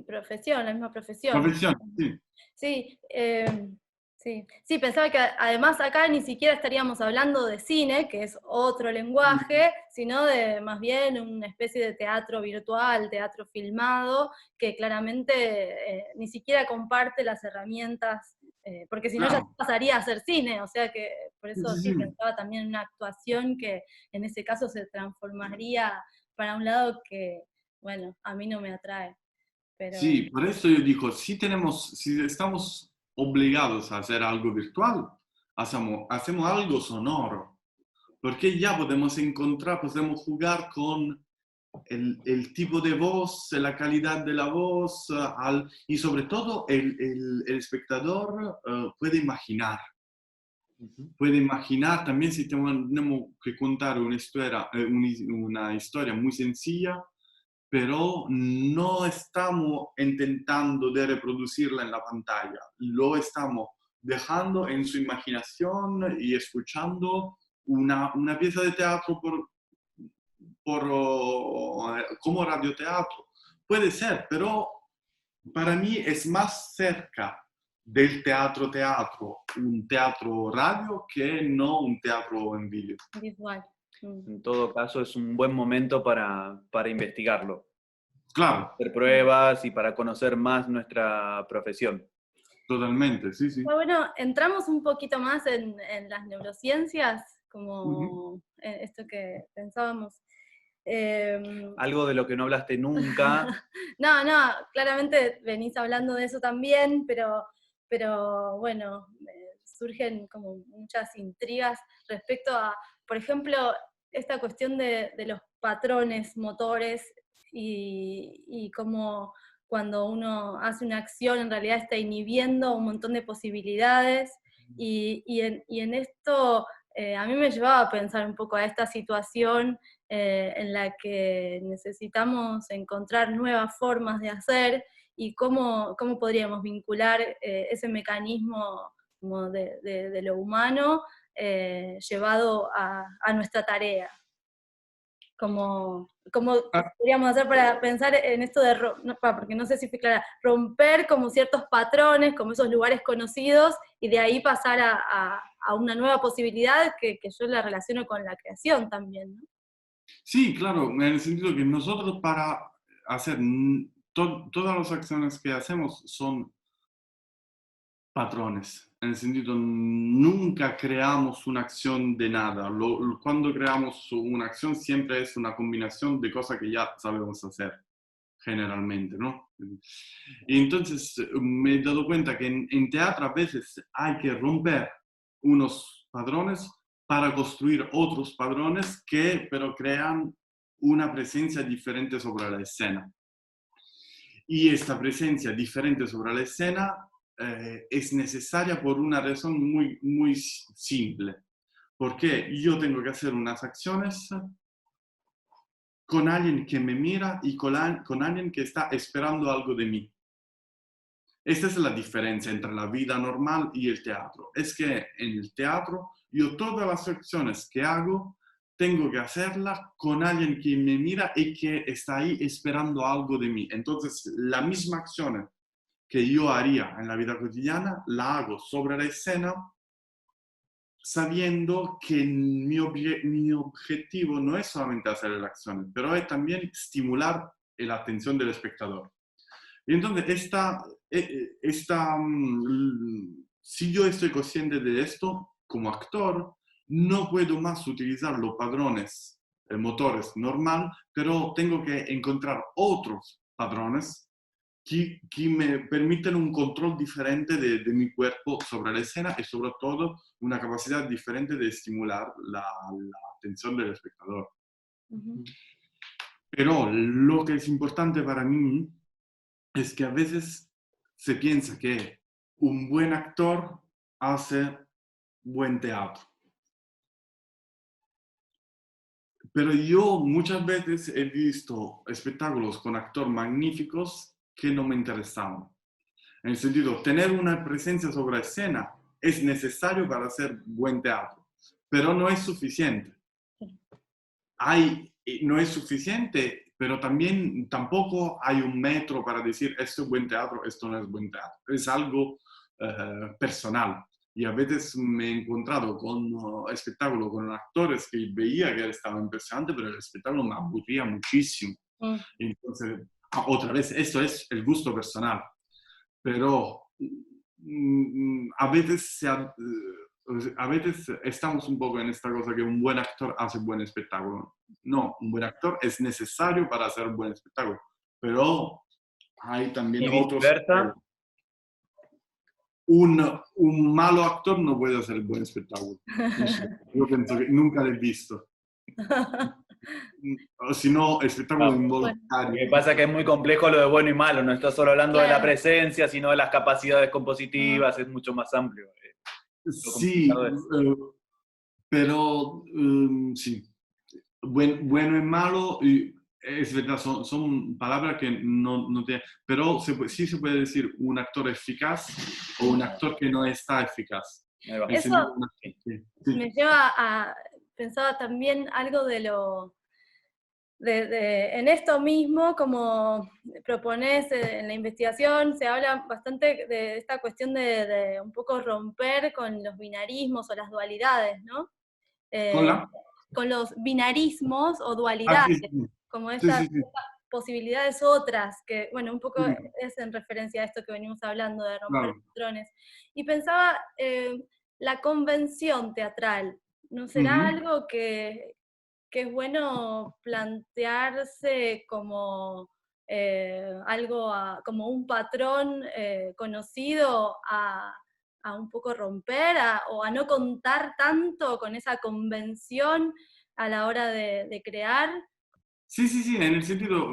Profesión, la misma profesión. Profesión, sí. Sí, sí, sí, pensaba que además acá ni siquiera estaríamos hablando de cine, que es otro lenguaje, sino de más bien una especie de teatro virtual, teatro filmado, que claramente ni siquiera comparte las herramientas, porque si no ya Claro, pasaría a ser cine, o sea que por sí, eso sí, sí sí. pensaba también en una actuación que en ese caso se transformaría para un lado que, bueno, a mí no me atrae, pero... Sí, por eso yo digo, si estamos obligados a hacer algo virtual, hacemos algo sonoro, porque ya podemos encontrar, podemos jugar con el tipo de voz, la calidad de la voz, y sobre todo el espectador Ujú. puede imaginar también si tenemos que contar una historia muy sencilla, pero no estamos intentando de reproducirla en la pantalla, lo estamos dejando en su imaginación y escuchando una pieza de teatro como radioteatro. Puede ser, pero para mí es más cerca del teatro, un teatro radio que no un teatro en vídeo. Visual. Mm. En todo caso, es un buen momento para investigarlo, Claro, hacer pruebas y para conocer más nuestra profesión. totalmente, sí, sí. Bueno, entramos un poquito más en las neurociencias, Ujú. como esto que pensábamos. Em, Algo de lo que no hablaste nunca. no, no, claramente venís hablando de eso también, pero bueno, surgen como muchas intrigas respecto a, por ejemplo, esta cuestión de los patrones motores y cómo cuando uno hace una acción en realidad está inhibiendo un montón de posibilidades y en esto a mí me llevaba a pensar un poco a esta situación en la que necesitamos encontrar nuevas formas de hacer y cómo podríamos vincular ese mecanismo como de lo humano llevado a nuestra tarea. Como Ah, podríamos hacer para pensar en esto de, porque no sé si fui clara, romper como ciertos patrones, como esos lugares conocidos, y de ahí pasar a una nueva posibilidad que yo la relaciono con la creación también, ¿no? sí, claro, en el sentido que nosotros para hacer, todas las acciones que hacemos son patrones. En el sentido, nunca creamos una acción de nada. Cuando creamos una acción siempre es una combinación de cosas que ya sabemos hacer, generalmente, ¿no? Y entonces me he dado cuenta que en teatro a veces hay que romper unos patrones para construir otros patrones que pero crean una presencia diferente sobre la escena. Y esta presencia diferente sobre la escena es necesaria por una razón muy, muy simple. Porque yo tengo que hacer unas acciones con alguien que me mira y con alguien que está esperando algo de mí. Esta es la diferencia entre la vida normal y el teatro. Es que en el teatro yo todas las acciones que hago tengo que hacerlas con alguien que me mira y que está ahí esperando algo de mí. Entonces, la misma acción que yo haría en la vida cotidiana, la hago sobre la escena, sabiendo que mi objetivo no es solamente hacer la acción, pero es también estimular la atención del espectador. Y entonces, si yo estoy consciente de esto, como actor, no puedo más utilizar los padrones motores normal, pero tengo que encontrar otros padrones que me permiten un control diferente de mi cuerpo sobre la escena y sobre todo una capacidad diferente de estimular la atención del espectador. Uh-huh. Pero lo que es importante para mí es que a veces se piensa que un buen actor hace buen teatro. Pero yo muchas veces he visto espectáculos con actores magníficos que no me interesaban. En el sentido, tener una presencia sobre la escena es necesario para hacer buen teatro, pero no es suficiente. No es suficiente, pero también tampoco hay un metro para decir esto es buen teatro, esto no es buen teatro. Es algo personal. Y a veces me he encontrado con espectáculos, con actores que veía que estaban impresionantes, pero el espectáculo me aburría muchísimo. Entonces, otra vez, esto es el gusto personal. Pero a veces estamos un poco en esta cosa que un buen actor hace buen espectáculo. No, un buen actor es necesario para hacer un buen espectáculo, pero hay también otros. Un malo actor no puede hacer buen espectáculo. Yo pienso que nunca lo he visto. O si no, espectáculo involuntario. Lo que pasa es que es muy complejo lo de bueno y malo, no estás solo hablando de la presencia, sino de las capacidades compositivas, es mucho más amplio. Sí, pero sí, bueno y malo, es verdad, son palabras que no tienen, pero sí se puede decir un actor eficaz o un actor que no está eficaz. Eso me lleva a, pensaba también algo de lo, en esto mismo, como proponés en la investigación, se habla bastante de esta cuestión de un poco romper con los binarismos o las dualidades, ¿no? Con los binarismos o dualidades, como estas posibilidades otras, que, bueno, un poco es en referencia a esto que venimos hablando, de romper patrones. Y pensaba, la convención teatral, ¿no será algo que es bueno plantearse como algo, como un patrón conocido a un poco romper, o a no contar tanto con esa convención a la hora de crear? Sí, en el sentido,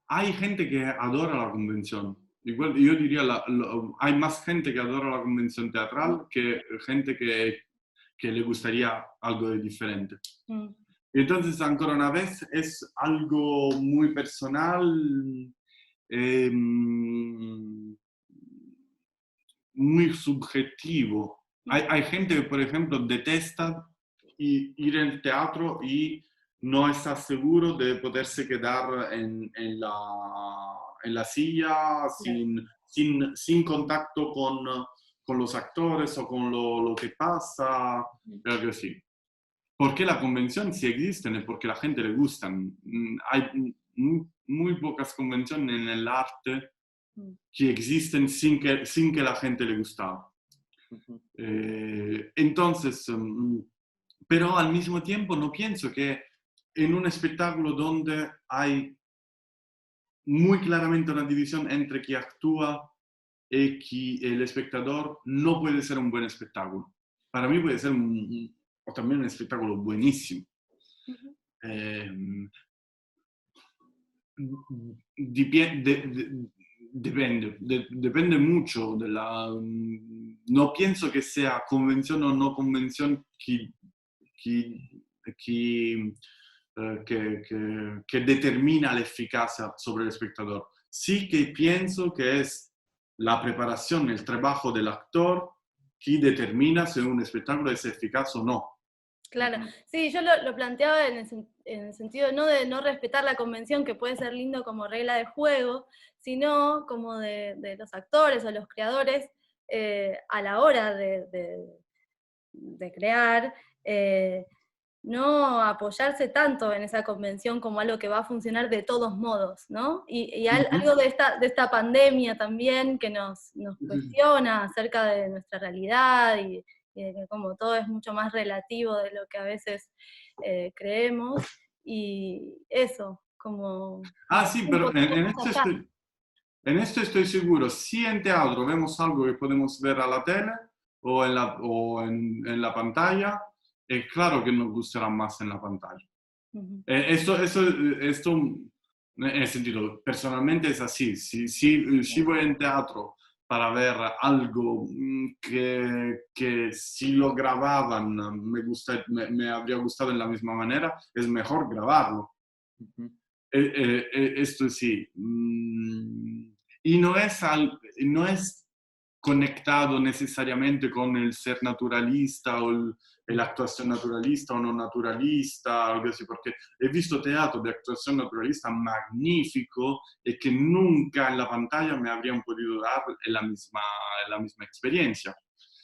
hay gente que adora la convención. Igual, yo diría, hay más gente que adora la convención teatral que gente que le gustaría algo de diferente. Entonces, ancora una vez, es algo muy personal, muy subjetivo. Hay gente que, por ejemplo, detesta ir al teatro y no está seguro de poderse quedar en la silla sin contacto con los actores o con lo que pasa. Creo que sí. Porque la convención sí existe, porque la gente le gustan. muy pocas convenciones en el arte Mm. que existen sin que la gente le gustaba. Ujú. Entonces, pero al mismo tiempo no pienso que en un espectáculo donde hay muy claramente una división entre quien actúa y el espectador, no puede ser un buen espectáculo. Para mí puede ser o también un espectáculo buenísimo. Ujú. Eh, depende mucho de la... No pienso que sea convención o no convención que, que determina la eficacia sobre el espectador. Sí que pienso que es la preparación, el trabajo del actor que determina si un espectáculo es eficaz o no. Claro, sí, yo lo planteaba en el sentido no de no respetar la convención, que puede ser lindo como regla de juego, sino como de los actores o los creadores a la hora de crear, no apoyarse tanto en esa convención como algo que va a funcionar de todos modos, ¿no? Y algo de esta pandemia también que nos cuestiona acerca de nuestra realidad y de que como todo es mucho más relativo de lo que a veces creemos, y eso, como Ah, sí, un pero poquito más allá. en esto estoy seguro. Si en teatro vemos algo que podemos ver a la tele o en la pantalla, es claro que nos gustará más en la pantalla. Ujú. Esto, en el sentido, personalmente es así. Si voy en teatro para ver algo que si lo grababan me habría gustado en la misma manera, es mejor grabarlo. Ujú. Esto sí. Y no es conectado necesariamente con el ser naturalista o la actuación naturalista o no naturalista, algo así, porque he visto teatro de actuación naturalista magnífico y que nunca en la pantalla me habrían podido dar la misma experiencia.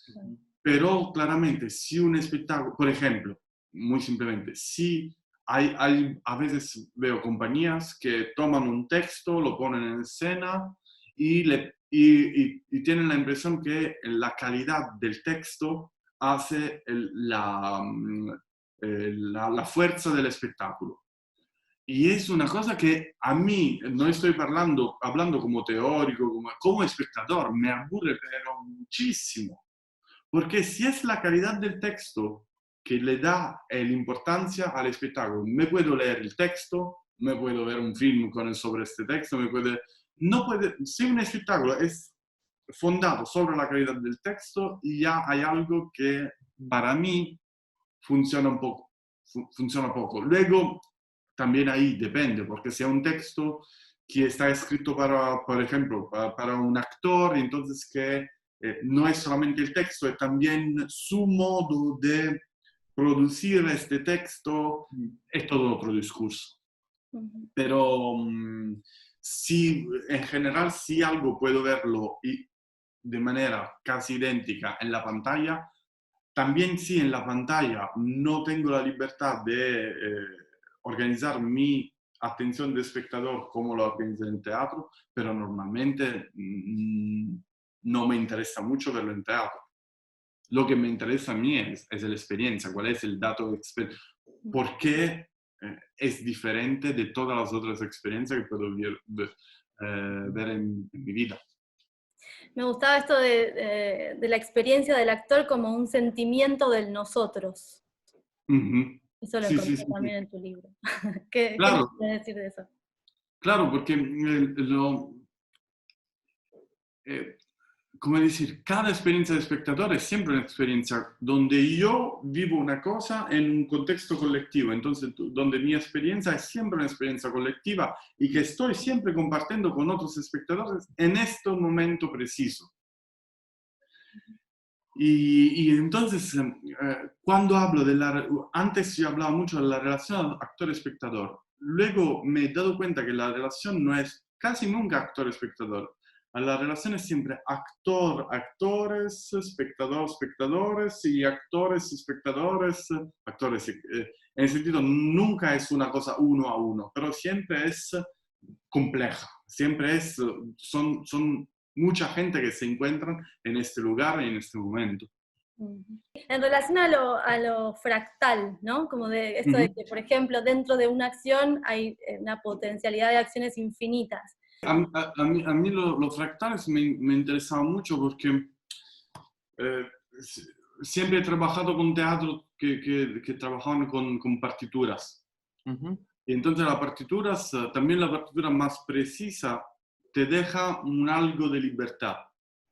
Ujú. Pero claramente, si un espectáculo, por ejemplo, muy simplemente, si a veces veo compañías que toman un texto, lo ponen en escena y tienen la impresión que la calidad del texto hace la fuerza del espectáculo. Y es una cosa que a mí, no estoy hablando como teórico, como espectador, me aburre pero muchísimo. Porque si es la calidad del texto que le da l'importanza al espectáculo, me puedo leer el texto, me puedo ver un film sobre este texto, si un espectáculo es fondado sobre la calidad del texto, ya hay algo que para mí funciona un poco. Funciona poco. Luego, también ahí depende, porque si es un texto que está escrito por ejemplo, para un actor, entonces que no es solamente el texto, es también su modo de producir este texto, es todo otro discurso. Ujú. Pero sí, en general, si algo puedo verlo de manera casi idéntica en la pantalla, también sí en la pantalla no tengo la libertad de organizar mi atención de espectador como lo organizo en teatro, pero normalmente no me interesa mucho verlo en teatro. Lo que me interesa a mí es la experiencia, cuál es el dato de experiencia, por qué es diferente de todas las otras experiencias que puedo ver en mi vida. Me gustaba esto de la experiencia del actor como un sentimiento del nosotros. Ujú. Eso lo Sí, sí, encontré sí, sí. también en tu libro. ¿Qué nos Claro, puedes decir de eso? claro, porque eh, como decir, cada experiencia de espectador es siempre una experiencia donde yo vivo una cosa en un contexto colectivo, entonces donde mi experiencia es siempre una experiencia colectiva y que estoy siempre compartiendo con otros espectadores en este momento preciso. Y entonces, cuando hablo antes yo hablaba mucho de la relación actor-espectador, luego me he dado cuenta que la relación no es casi nunca actor-espectador. La relación es siempre actor-actores, espectador-espectadores y actores-espectadores, actores. En el sentido, nunca es una cosa uno a uno, pero siempre es compleja. Siempre son mucha gente que se encuentran en este lugar y en este momento. En relación a lo fractal, ¿no? Como de esto de que, por ejemplo, dentro de una acción hay una potencialidad de acciones infinitas. A mí los fractales me interesaban mucho porque eh, siempre he trabajado con teatro que trabajaban con partituras. Y entonces las partituras, también la partitura más precisa, te deja un algo de libertad.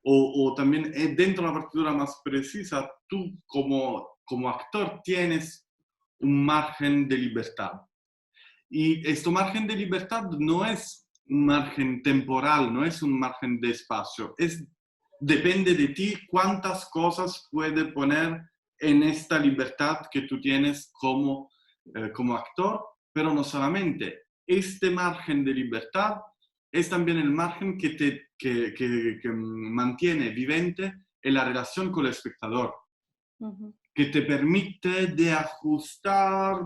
O también dentro de la partitura más precisa, tú como actor tienes un margen de libertad. Y este margen de libertad no es un margen temporal, no es un margen de espacio, depende de ti cuántas cosas puedes poner en esta libertad que tú tienes como actor, pero no solamente. Este margen de libertad es también el margen que mantiene vivente en la relación con el espectador, que te permite de ajustar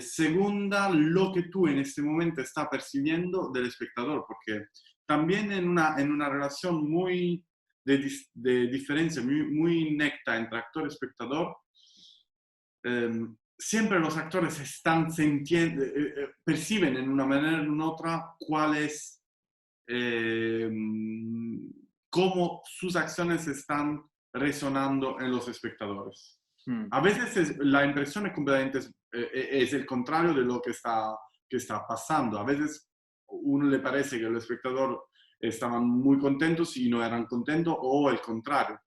segunda lo que tú en este momento estás percibiendo del espectador, porque también en una relación muy de diferencia, muy necta entre actor y espectador, siempre los actores perciben en una manera o en otra cuál es, cómo sus acciones están resonando en los espectadores. A veces la impresión es completamente es el contrario de lo que está pasando. A veces uno le parece que el espectador estaban muy contentos y no eran contentos, o el contrario.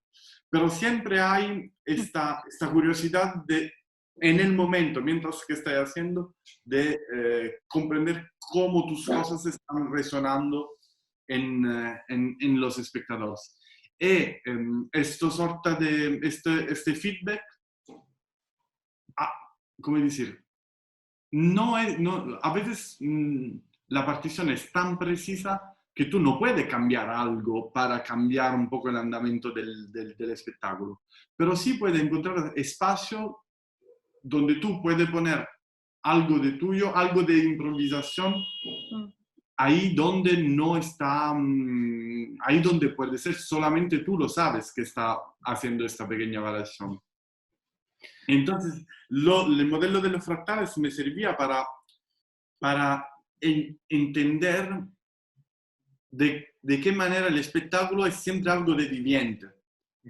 Pero siempre hay esta curiosidad de, en el momento, mientras que estás haciendo, de comprender cómo tus cosas están resonando en los espectadores. Y este feedback, ¿cómo decir? A veces la partición es tan precisa que tú no puedes cambiar algo para cambiar un poco el andamento del espectáculo, pero sí puedes encontrar espacio donde tú puedes poner algo de tuyo, algo de improvisación, ahí donde no está, ahí donde puede ser solamente tú lo sabes que está haciendo esta pequeña variación. Entonces, el modelo de los fractales me servía para entender de qué manera el espectáculo es siempre algo de viviente.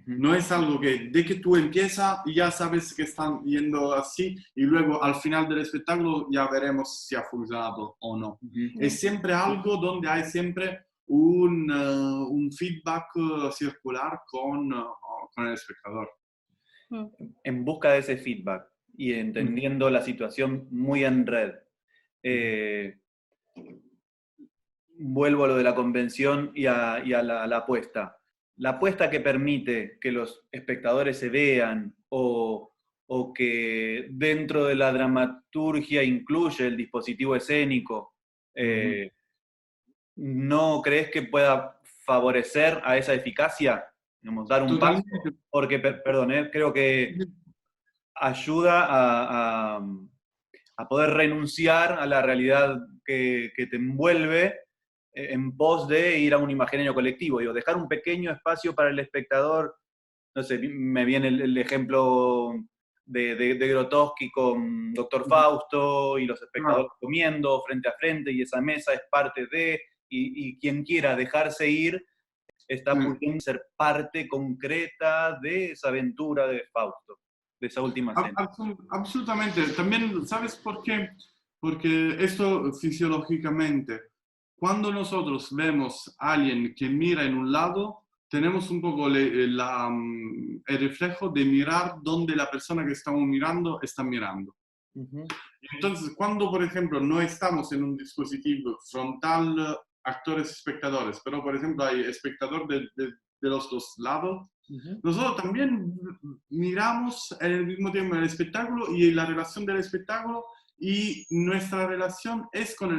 No es algo que de que tú empiezas y ya sabes que están yendo así y luego al final del espectáculo ya veremos si ha funcionado o no. Es siempre algo donde hay siempre un feedback circular con el espectador. En busca de ese feedback y entendiendo la situación muy en red. Vuelvo a lo de la convención y a la apuesta. La apuesta que permite que los espectadores se vean o que dentro de la dramaturgia incluye el dispositivo escénico, ¿no crees que pueda favorecer a esa eficacia? Digamos, dar un paso, porque, perdón, creo que ayuda a poder renunciar a la realidad que te envuelve en pos de ir a un imaginario colectivo. Digo, dejar un pequeño espacio para el espectador. No sé, me viene el ejemplo de Grotowski con Doctor Fausto y los espectadores comiendo frente a frente y esa mesa es parte de, y quien quiera dejarse ir está pudiendo ser parte concreta de esa aventura de Fausto, de esa última cena. Absolutamente. También, ¿sabes por qué? Porque esto fisiológicamente, cuando nosotros vemos a alguien que mira en un lado, tenemos un poco el reflejo de mirar donde la persona que estamos mirando está mirando. Entonces, cuando, por ejemplo, no estamos en un dispositivo frontal, actores, espectadores, pero, por ejemplo, hay espectador de los dos lados, nosotros también miramos al mismo tiempo el espectáculo y la relación del espectáculo, y nuestra relación es con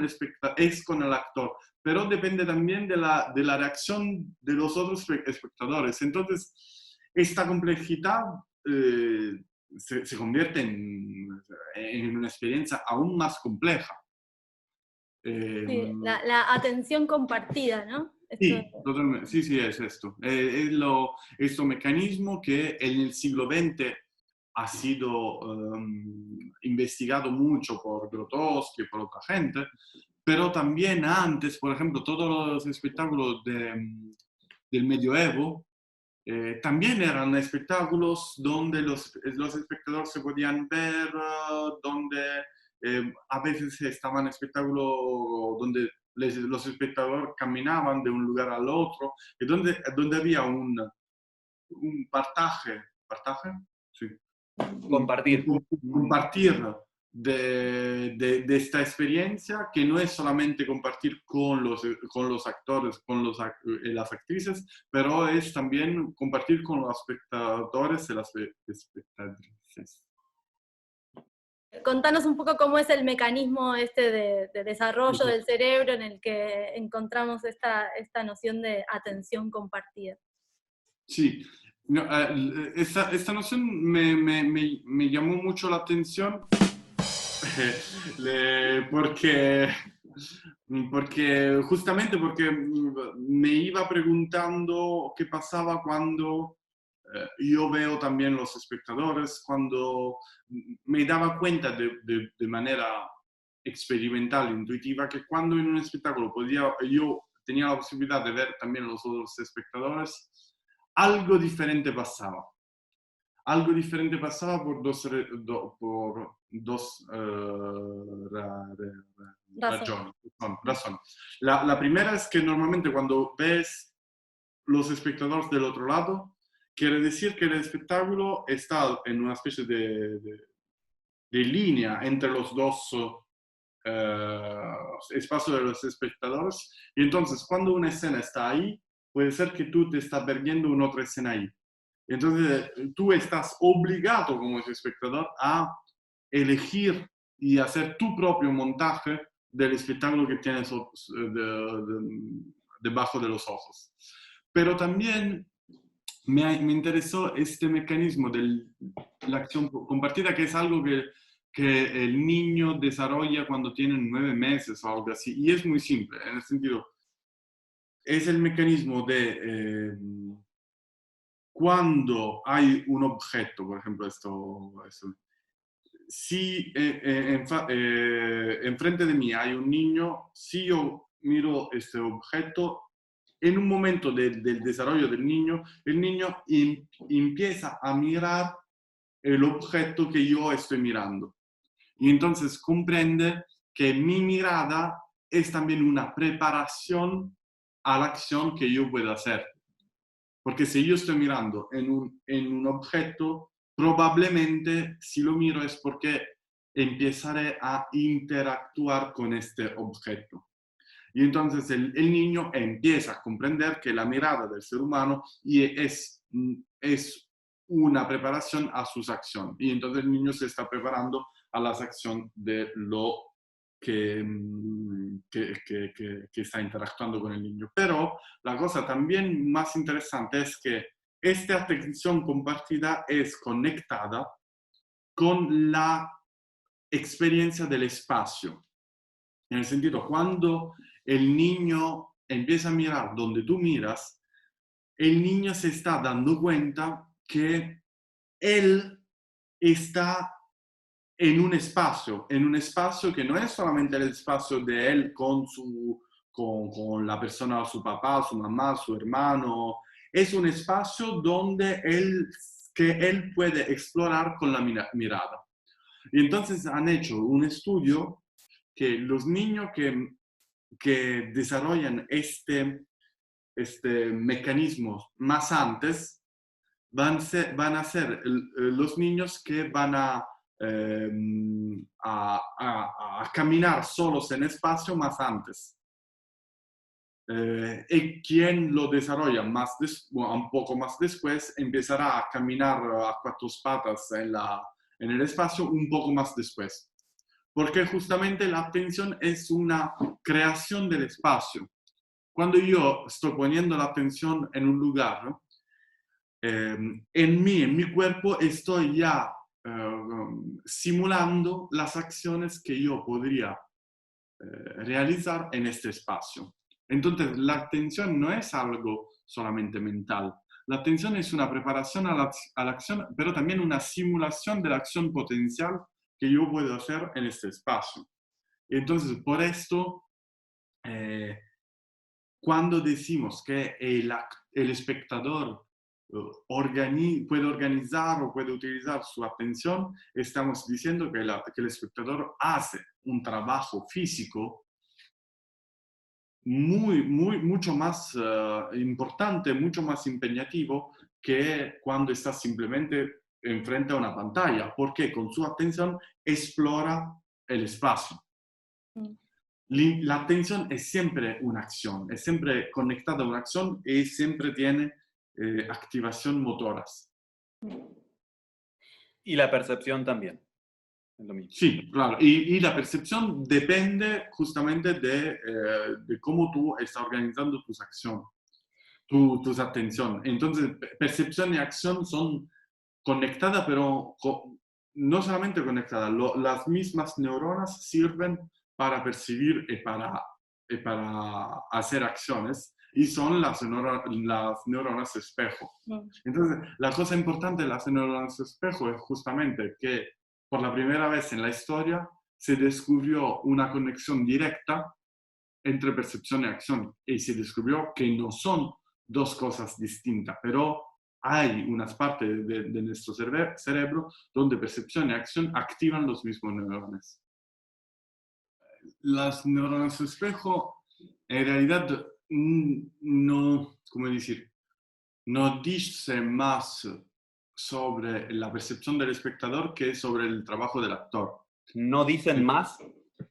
el actor, pero depende también de la reacción de los otros espectadores. Entonces, esta complejidad se convierte en una experiencia aún más compleja. Sí, la atención compartida, ¿no? Sí, totalmente. Sí, sí, es esto. Este mecanismo que en el siglo XX ha sido investigado mucho por Grotowski y por otra gente, pero también antes, por ejemplo, todos los espectáculos del medioevo también eran espectáculos donde los espectadores se podían ver, donde a veces estaban espectáculos donde los espectadores caminaban de un lugar al otro, y donde había un partaje, sí, Compartir. compartir de esta experiencia, que no es solamente compartir con los actores, las actrices, pero es también compartir con los espectadores y las espectatrices. Contanos un poco cómo es el mecanismo de desarrollo del cerebro en el que encontramos esta noción de atención compartida. Sí, no, esta noción me llamó mucho la atención justamente porque me iba preguntando qué pasaba cuando yo veo también los espectadores, cuando me daba cuenta de manera experimental, intuitiva, que cuando en un espectáculo yo tenía la posibilidad de ver también los otros espectadores, algo diferente pasaba. Algo diferente pasaba por dos razones. La primera es que normalmente cuando ves los espectadores del otro lado, quiere decir que el espectáculo está en una especie de línea entre los dos espacios de los espectadores, y entonces cuando una escena está ahí, puede ser que tú te estás perdiendo una otra escena ahí. Entonces, tú estás obligado como espectador a elegir y hacer tu propio montaje del espectáculo que tienes debajo de los ojos. Pero también me interesó este mecanismo de la acción compartida, que es algo que el niño desarrolla cuando tiene 9 meses o algo así. Y es muy simple, en el sentido, es el mecanismo de... cuando hay un objeto, por ejemplo, si enfrente de mí hay un niño, si yo miro este objeto, en un momento del desarrollo del niño, el niño empieza a mirar el objeto que yo estoy mirando. Y entonces comprende que mi mirada es también una preparación a la acción que yo puedo hacer. Porque si yo estoy mirando en un objeto, probablemente si lo miro es porque empezaré a interactuar con este objeto. Y entonces el niño empieza a comprender que la mirada del ser humano es una preparación a sus acciones. Y entonces el niño se está preparando a las acciones de lo que está interactuando con el niño. Pero la cosa también más interesante es que esta atención compartida es conectada con la experiencia del espacio. En el sentido, cuando el niño empieza a mirar donde tú miras, el niño se está dando cuenta que él está en un espacio que no es solamente el espacio de él con la persona, su papá, su mamá, su hermano, es un espacio donde él puede explorar con la mirada. Y entonces han hecho un estudio que los niños que desarrollan este mecanismo más antes van a ser los niños que van a caminar solos en espacio más antes. Y quien lo desarrolla un poco más después empezará a caminar a 4 patas en el espacio un poco más después. Porque justamente la atención es una creación del espacio. Cuando yo estoy poniendo la atención en un lugar, en mi cuerpo estoy ya simulando las acciones que yo podría realizar en este espacio. Entonces, la atención no es algo solamente mental. La atención es una preparación a la acción, pero también una simulación de la acción potencial que yo puedo hacer en este espacio. Entonces, por esto, cuando decimos que el espectador puede organizar o puede utilizar su atención, estamos diciendo que el espectador hace un trabajo físico mucho más importante, mucho más empeñativo que cuando está simplemente enfrente a una pantalla, porque con su atención explora el espacio. Mm. La atención es siempre una acción, es siempre conectada a una acción y siempre tiene activación motoras. Y la percepción también, es lo mismo. Sí, claro. Y la percepción depende justamente de cómo tú estás organizando tus acciones, tus atención. Entonces, percepción y acción son conectadas, pero no solamente conectadas. Las mismas neuronas sirven para percibir y para hacer acciones y son las neuronas espejo. Mm. Entonces, la cosa importante de las neuronas espejo es justamente que por la primera vez en la historia se descubrió una conexión directa entre percepción y acción y se descubrió que no son dos cosas distintas, pero hay unas partes de nuestro cerebro donde percepción y acción activan los mismos neurones. Las neuronas espejo en realidad no, ¿cómo decir? No dice más sobre la percepción del espectador que sobre el trabajo del actor. ¿No dicen más?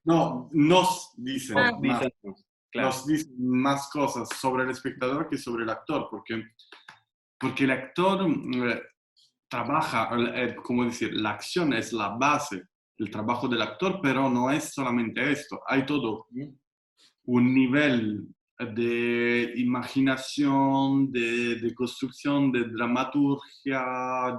No, nos dicen Ah. más. Dicen más, claro. Nos dicen más cosas sobre el espectador que sobre el actor, porque el actor trabaja, como decir, la acción es la base del trabajo del actor, pero no es solamente esto, hay todo un nivel de imaginación, de construcción, de dramaturgia,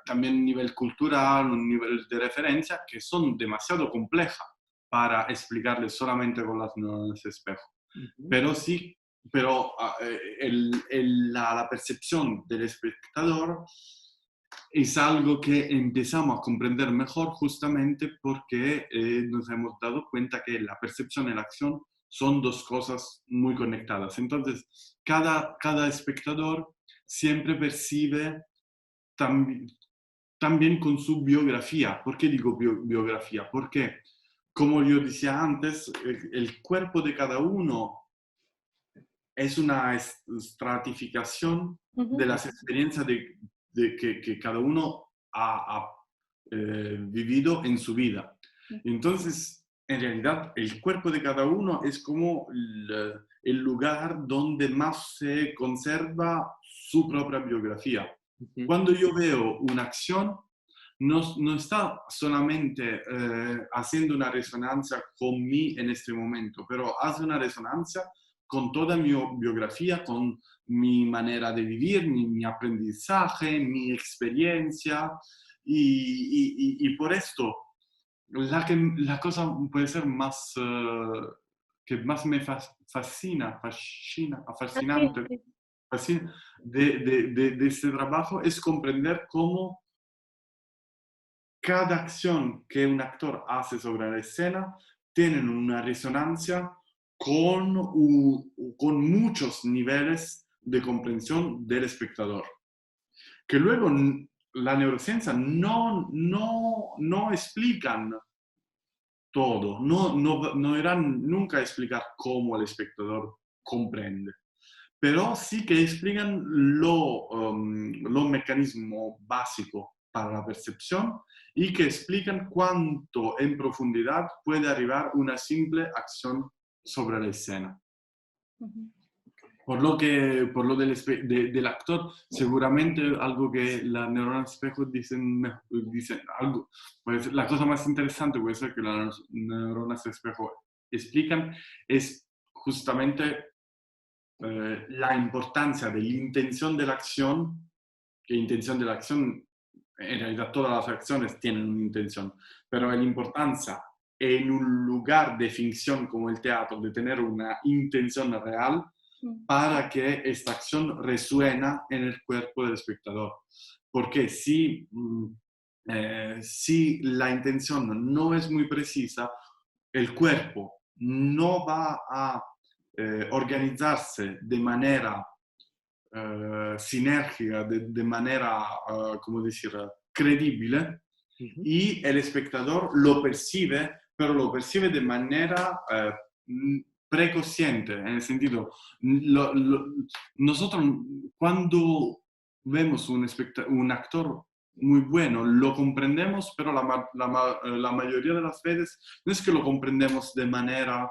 también un nivel cultural, un nivel de referencia que son demasiado complejas para explicarles solamente con las neuronas espejo. Pero sí, pero la percepción del espectador es algo que empezamos a comprender mejor justamente porque nos hemos dado cuenta que la percepción y la acción son dos cosas muy conectadas. Entonces, cada espectador siempre percibe también con su biografía. ¿Por qué digo biografía? Porque, como yo decía antes, el cuerpo de cada uno es una estratificación de las experiencias que cada uno ha vivido en su vida. Entonces, en realidad, el cuerpo de cada uno es como el lugar donde más se conserva su propia biografía. Cuando yo veo una acción, no está solamente haciendo una resonancia con mí en este momento, pero hace una resonancia con toda mi biografía, con mi manera de vivir, mi aprendizaje, mi experiencia. Y por esto, la cosa puede ser más, que más me fascinante de este trabajo es comprender cómo cada acción que un actor hace sobre la escena tiene una resonancia con muchos niveles de comprensión del espectador. Que luego la neurociencia no explican todo, no irán nunca a explicar cómo el espectador comprende, pero sí que explican los mecanismos básicos para la percepción y que explican cuánto en profundidad puede arribar una simple acción sobre la escena. Por lo del actor, seguramente algo que las neuronas espejo dicen algo, pues la cosa más interesante puede ser que las neuronas espejo explican es justamente la importancia de la intención de la acción, que intención de la acción en realidad todas las acciones tienen una intención, pero la importancia en un lugar de ficción como el teatro de tener una intención real para que esta acción resuena en el cuerpo del espectador. Porque si la intención no es muy precisa, el cuerpo no va a organizarse de manera sinérgica, de manera, ¿cómo decir?, creíble, y el espectador lo percibe, pero lo percibe de manera preconsciente, en el sentido, nosotros cuando vemos un actor muy bueno, lo comprendemos, pero la mayoría de las veces no es que lo comprendemos de manera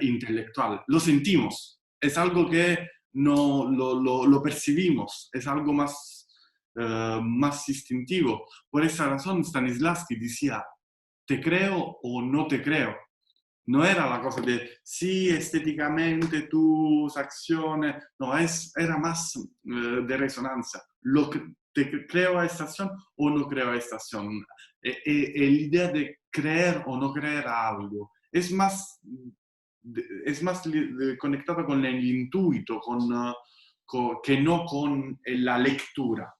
intelectual, lo sentimos, es algo que no lo percibimos, es algo más instintivo. Por esa razón Stanislavski decía, te creo o no te creo. No era la cosa de, sí, estéticamente tus acciones, no, era más de resonancia. ¿Te creo a esta acción o no creo a esta acción? La idea de creer o no creer a algo es más conectado con el intuito, que no con la lectura.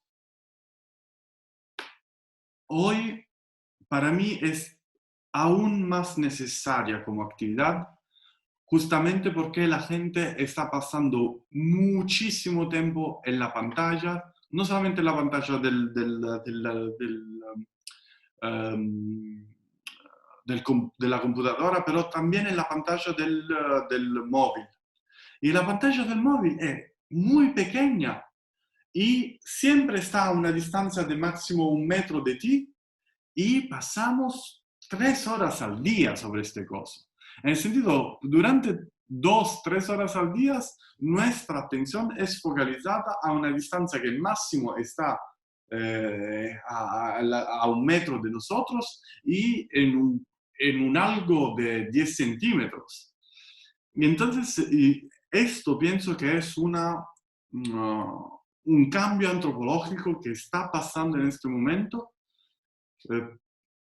Hoy, para mí, es aún más necesaria como actividad, justamente porque la gente está pasando muchísimo tiempo en la pantalla, no solamente en la pantalla um, de la computadora, pero también en la pantalla del móvil. Y la pantalla del móvil es muy pequeña y siempre está a una distancia de máximo 1 metro de ti y pasamos 3 horas al día sobre este coso. En el sentido, durante 2, 3 horas al día, nuestra atención es focalizada a una distancia que máximo está a 1 metro de nosotros y en un algo de 10 centímetros. Y entonces, esto pienso que es un cambio antropológico que está pasando en este momento,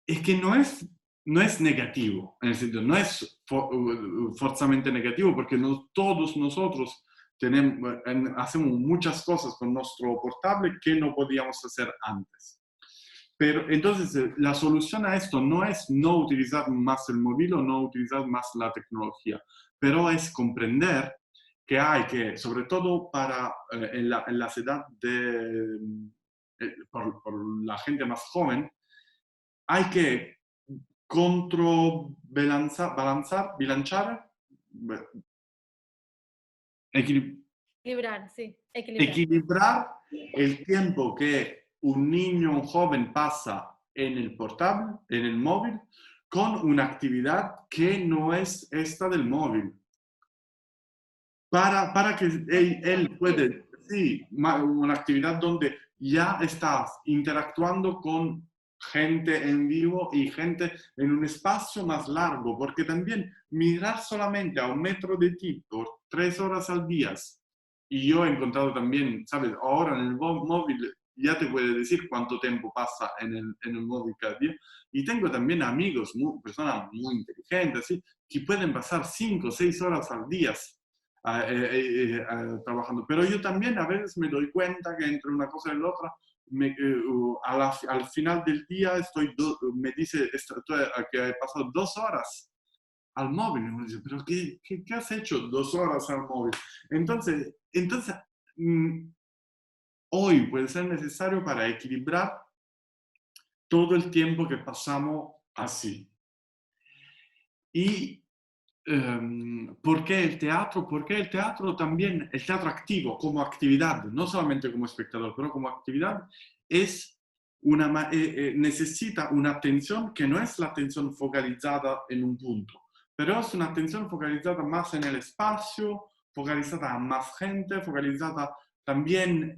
es que no es negativo, en el sentido, no es forzosamente negativo, porque todos nosotros hacemos muchas cosas con nuestro portable que no podíamos hacer antes. Pero entonces la solución a esto no es no utilizar más el móvil o no utilizar más la tecnología, pero es comprender que hay que, sobre todo en la edad por la gente más joven, hay que bilanciar, Equilibrar, sí, equilibrar. equilibrar el tiempo que un niño, un joven pasa en el portable, en el móvil, con una actividad que no es esta del móvil. Para que él puede, sí, una actividad donde ya estás interactuando con gente en vivo y gente en un espacio más largo, porque también mirar solamente a 1 metro de ti por 3 horas al día, y yo he encontrado también, ¿sabes? Ahora en el móvil ya te puede decir cuánto tiempo pasa en el móvil cada día, y tengo también amigos, personas muy inteligentes, ¿sí?, que pueden pasar 5 o 6 horas al día trabajando. Pero yo también a veces me doy cuenta que entre una cosa y la otra, al final del día me dice que he pasado 2 horas al móvil. Y me dice, pero ¿qué has hecho 2 horas al móvil? Entonces hoy puede ser necesario para equilibrar todo el tiempo que pasamos así. Y ¿por qué el teatro? Porque el teatro también, el teatro activo como actividad, no solamente como espectador, pero como actividad, necesita una atención que no es la atención focalizada en un punto, pero es una atención focalizada más en el espacio, focalizada a más gente, focalizada también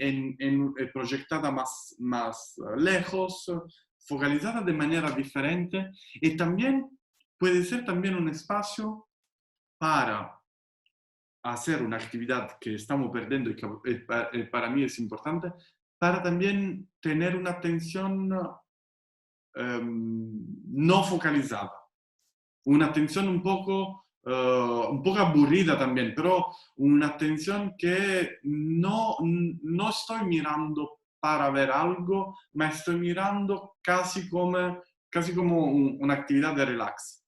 proyectada más lejos, focalizada de manera diferente, y también puede ser también un espacio para hacer una actividad que estamos perdiendo y que para mí es importante, para también tener una atención no focalizada, una atención un poco aburrida también, pero una atención que no estoy mirando para ver algo, ma estoy mirando casi como una actividad de relax.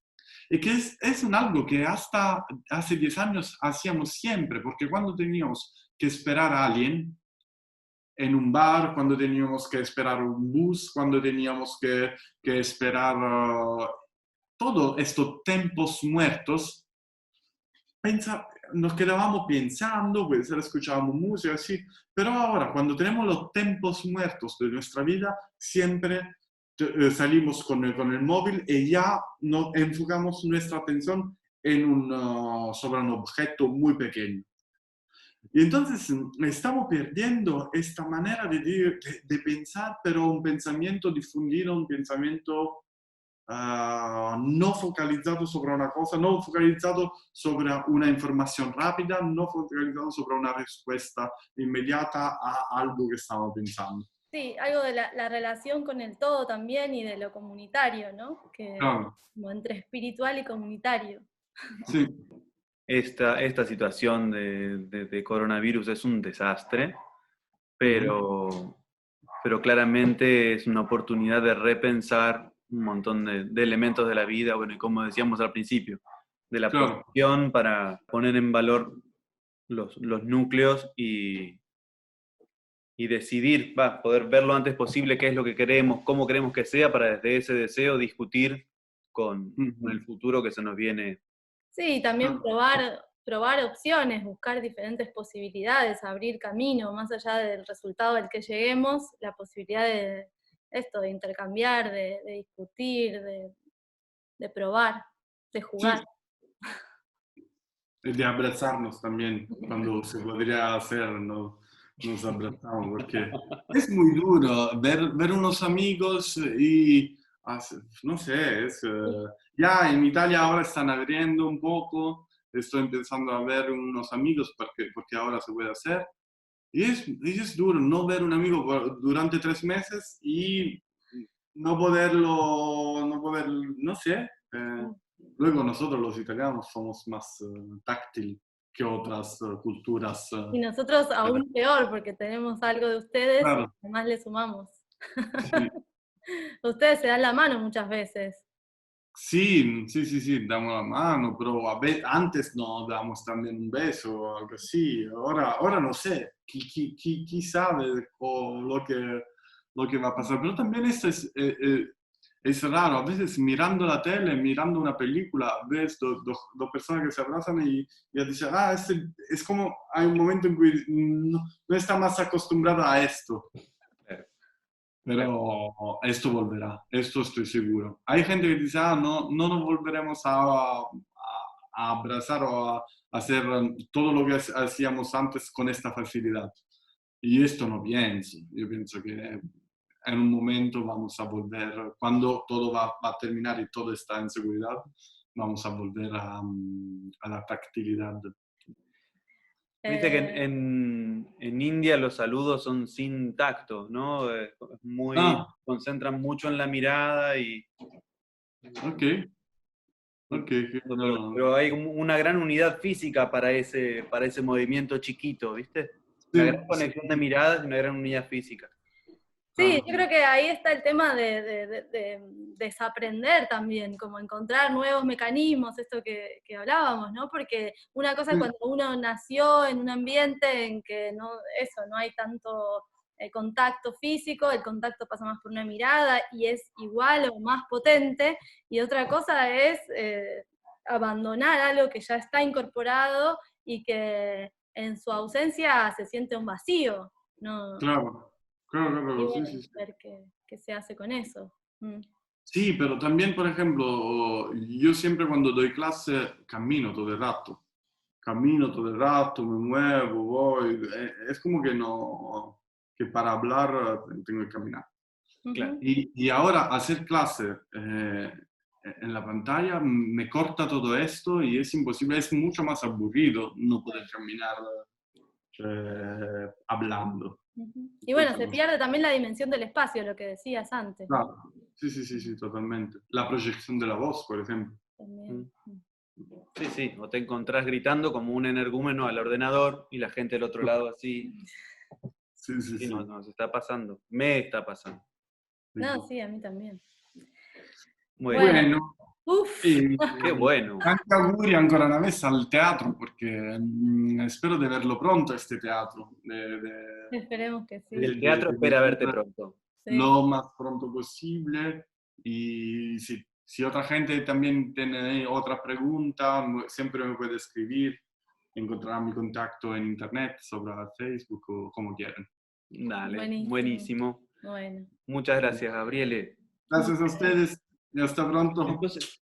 Y que es un algo que hasta hace 10 años hacíamos siempre, porque cuando teníamos que esperar a alguien en un bar, cuando teníamos que esperar un bus, cuando teníamos que esperar todos estos tiempos muertos, nos quedábamos pensando, pues escuchábamos música, así, pero ahora cuando tenemos los tiempos muertos de nuestra vida, siempre salimos con el móvil y ya no enfocamos nuestra atención sobre un objeto muy pequeño. Y entonces estamos perdiendo esta manera de pensar, pero un pensamiento difundido, un pensamiento no focalizado sobre una cosa, no focalizado sobre una información rápida, no focalizado sobre una respuesta inmediata a algo que estamos pensando. Sí, algo de la relación con el todo también y de lo comunitario, ¿no? Claro, Como entre espiritual y comunitario. sí, Esta situación de coronavirus es un desastre, pero claramente es una oportunidad de repensar un montón de elementos de la vida, bueno, y como decíamos al principio, de la claro. posición para poner en valor los núcleos y decidir, poder ver lo antes posible qué es lo que queremos, cómo queremos que sea, para desde ese deseo discutir con el futuro que se nos viene. Sí, también probar opciones, buscar diferentes posibilidades, abrir camino, más allá del resultado al que lleguemos, la posibilidad de esto, de intercambiar, de discutir, de probar, de Sí, jugar. de abrazarnos también, cuando se podría hacer, ¿no? Nos abrazamos, porque es muy duro ver unos amigos y, no sé, ya en Italia ahora están abriendo un poco, estoy empezando a ver unos amigos porque ahora se puede hacer, y es duro no ver un amigo durante 3 meses y no sé. Luego nosotros los italianos somos más táctil que otras culturas. Y nosotros aún peor, porque tenemos algo de ustedes y Claro, además le sumamos. sí. Ustedes se dan la mano muchas veces. Sí, sí, sí, sí, damos la mano, pero antes no damos también un beso o algo así. Ahora no sé, ¿Qui sabe lo que va a pasar. Pero también esto es raro. A veces mirando la tele, mirando una película, ves dos personas que se abrazan y ya dices, es como hay un momento en que no está más acostumbrada a esto. Pero esto volverá, esto estoy seguro. Hay gente que dice, no nos volveremos a abrazar o a hacer todo lo que hacíamos antes con esta facilidad. Y esto no pienso. Yo pienso que en un momento vamos a volver, cuando todo va a terminar y todo está en seguridad, vamos a volver a la tactilidad. Viste que Eh, en India los saludos son sin tacto, ¿no? Ah, Concentran mucho en la mirada ok, ok, que no. pero hay una gran unidad física para ese movimiento chiquito, ¿viste? Una gran Sí, sí, conexión de miradas y una gran unidad física. Sí, claro. yo creo que ahí está el tema de desaprender también, como encontrar nuevos mecanismos, esto que hablábamos, ¿no? Porque una cosa es Sí, cuando uno nació en un ambiente en que no hay tanto contacto físico, el contacto pasa más por una mirada y es igual o más potente, y otra cosa es abandonar algo que ya está incorporado y que en su ausencia se siente un vacío, ¿no? claro, claro, claro, Y claro, sí, bueno, sí, sí. ver qué se hace con eso. Mm. Sí, pero también, por ejemplo, yo siempre cuando doy clase camino todo el rato. Camino todo el rato, me muevo, voy. Es como que no, que para hablar tengo que caminar. Claro. Ujú. Y ahora hacer clase en la pantalla me corta todo esto y es imposible, es mucho más aburrido no poder caminar. hablando. Ujú. Y bueno, se pierde también la dimensión del espacio, lo que decías antes. Claro. Sí, sí, sí, sí, totalmente. La proyección de la voz, por ejemplo. También. Sí, sí, o te encontrás gritando como un energúmeno al ordenador y la gente del otro lado así. Sí, sí, Sí, sí. nos está pasando. Me está pasando. No, sí, a mí también. Bueno, Bueno, Uf. qué bueno. tanti auguri ancora una vez al teatro, perché spero di averlo pronto este teatro. Esperemos que sí. El teatro espera verte pronto. Sí. Lo más pronto posible. Y si otra gente también tiene otra pregunta, siempre me puede escribir. Encontrará mi contacto en internet, sobre Facebook o como quieran. Dale, Buenísimo. buenísimo. Bueno. Muchas gracias, Gabriele. Gracias a ustedes y hasta pronto. Entonces,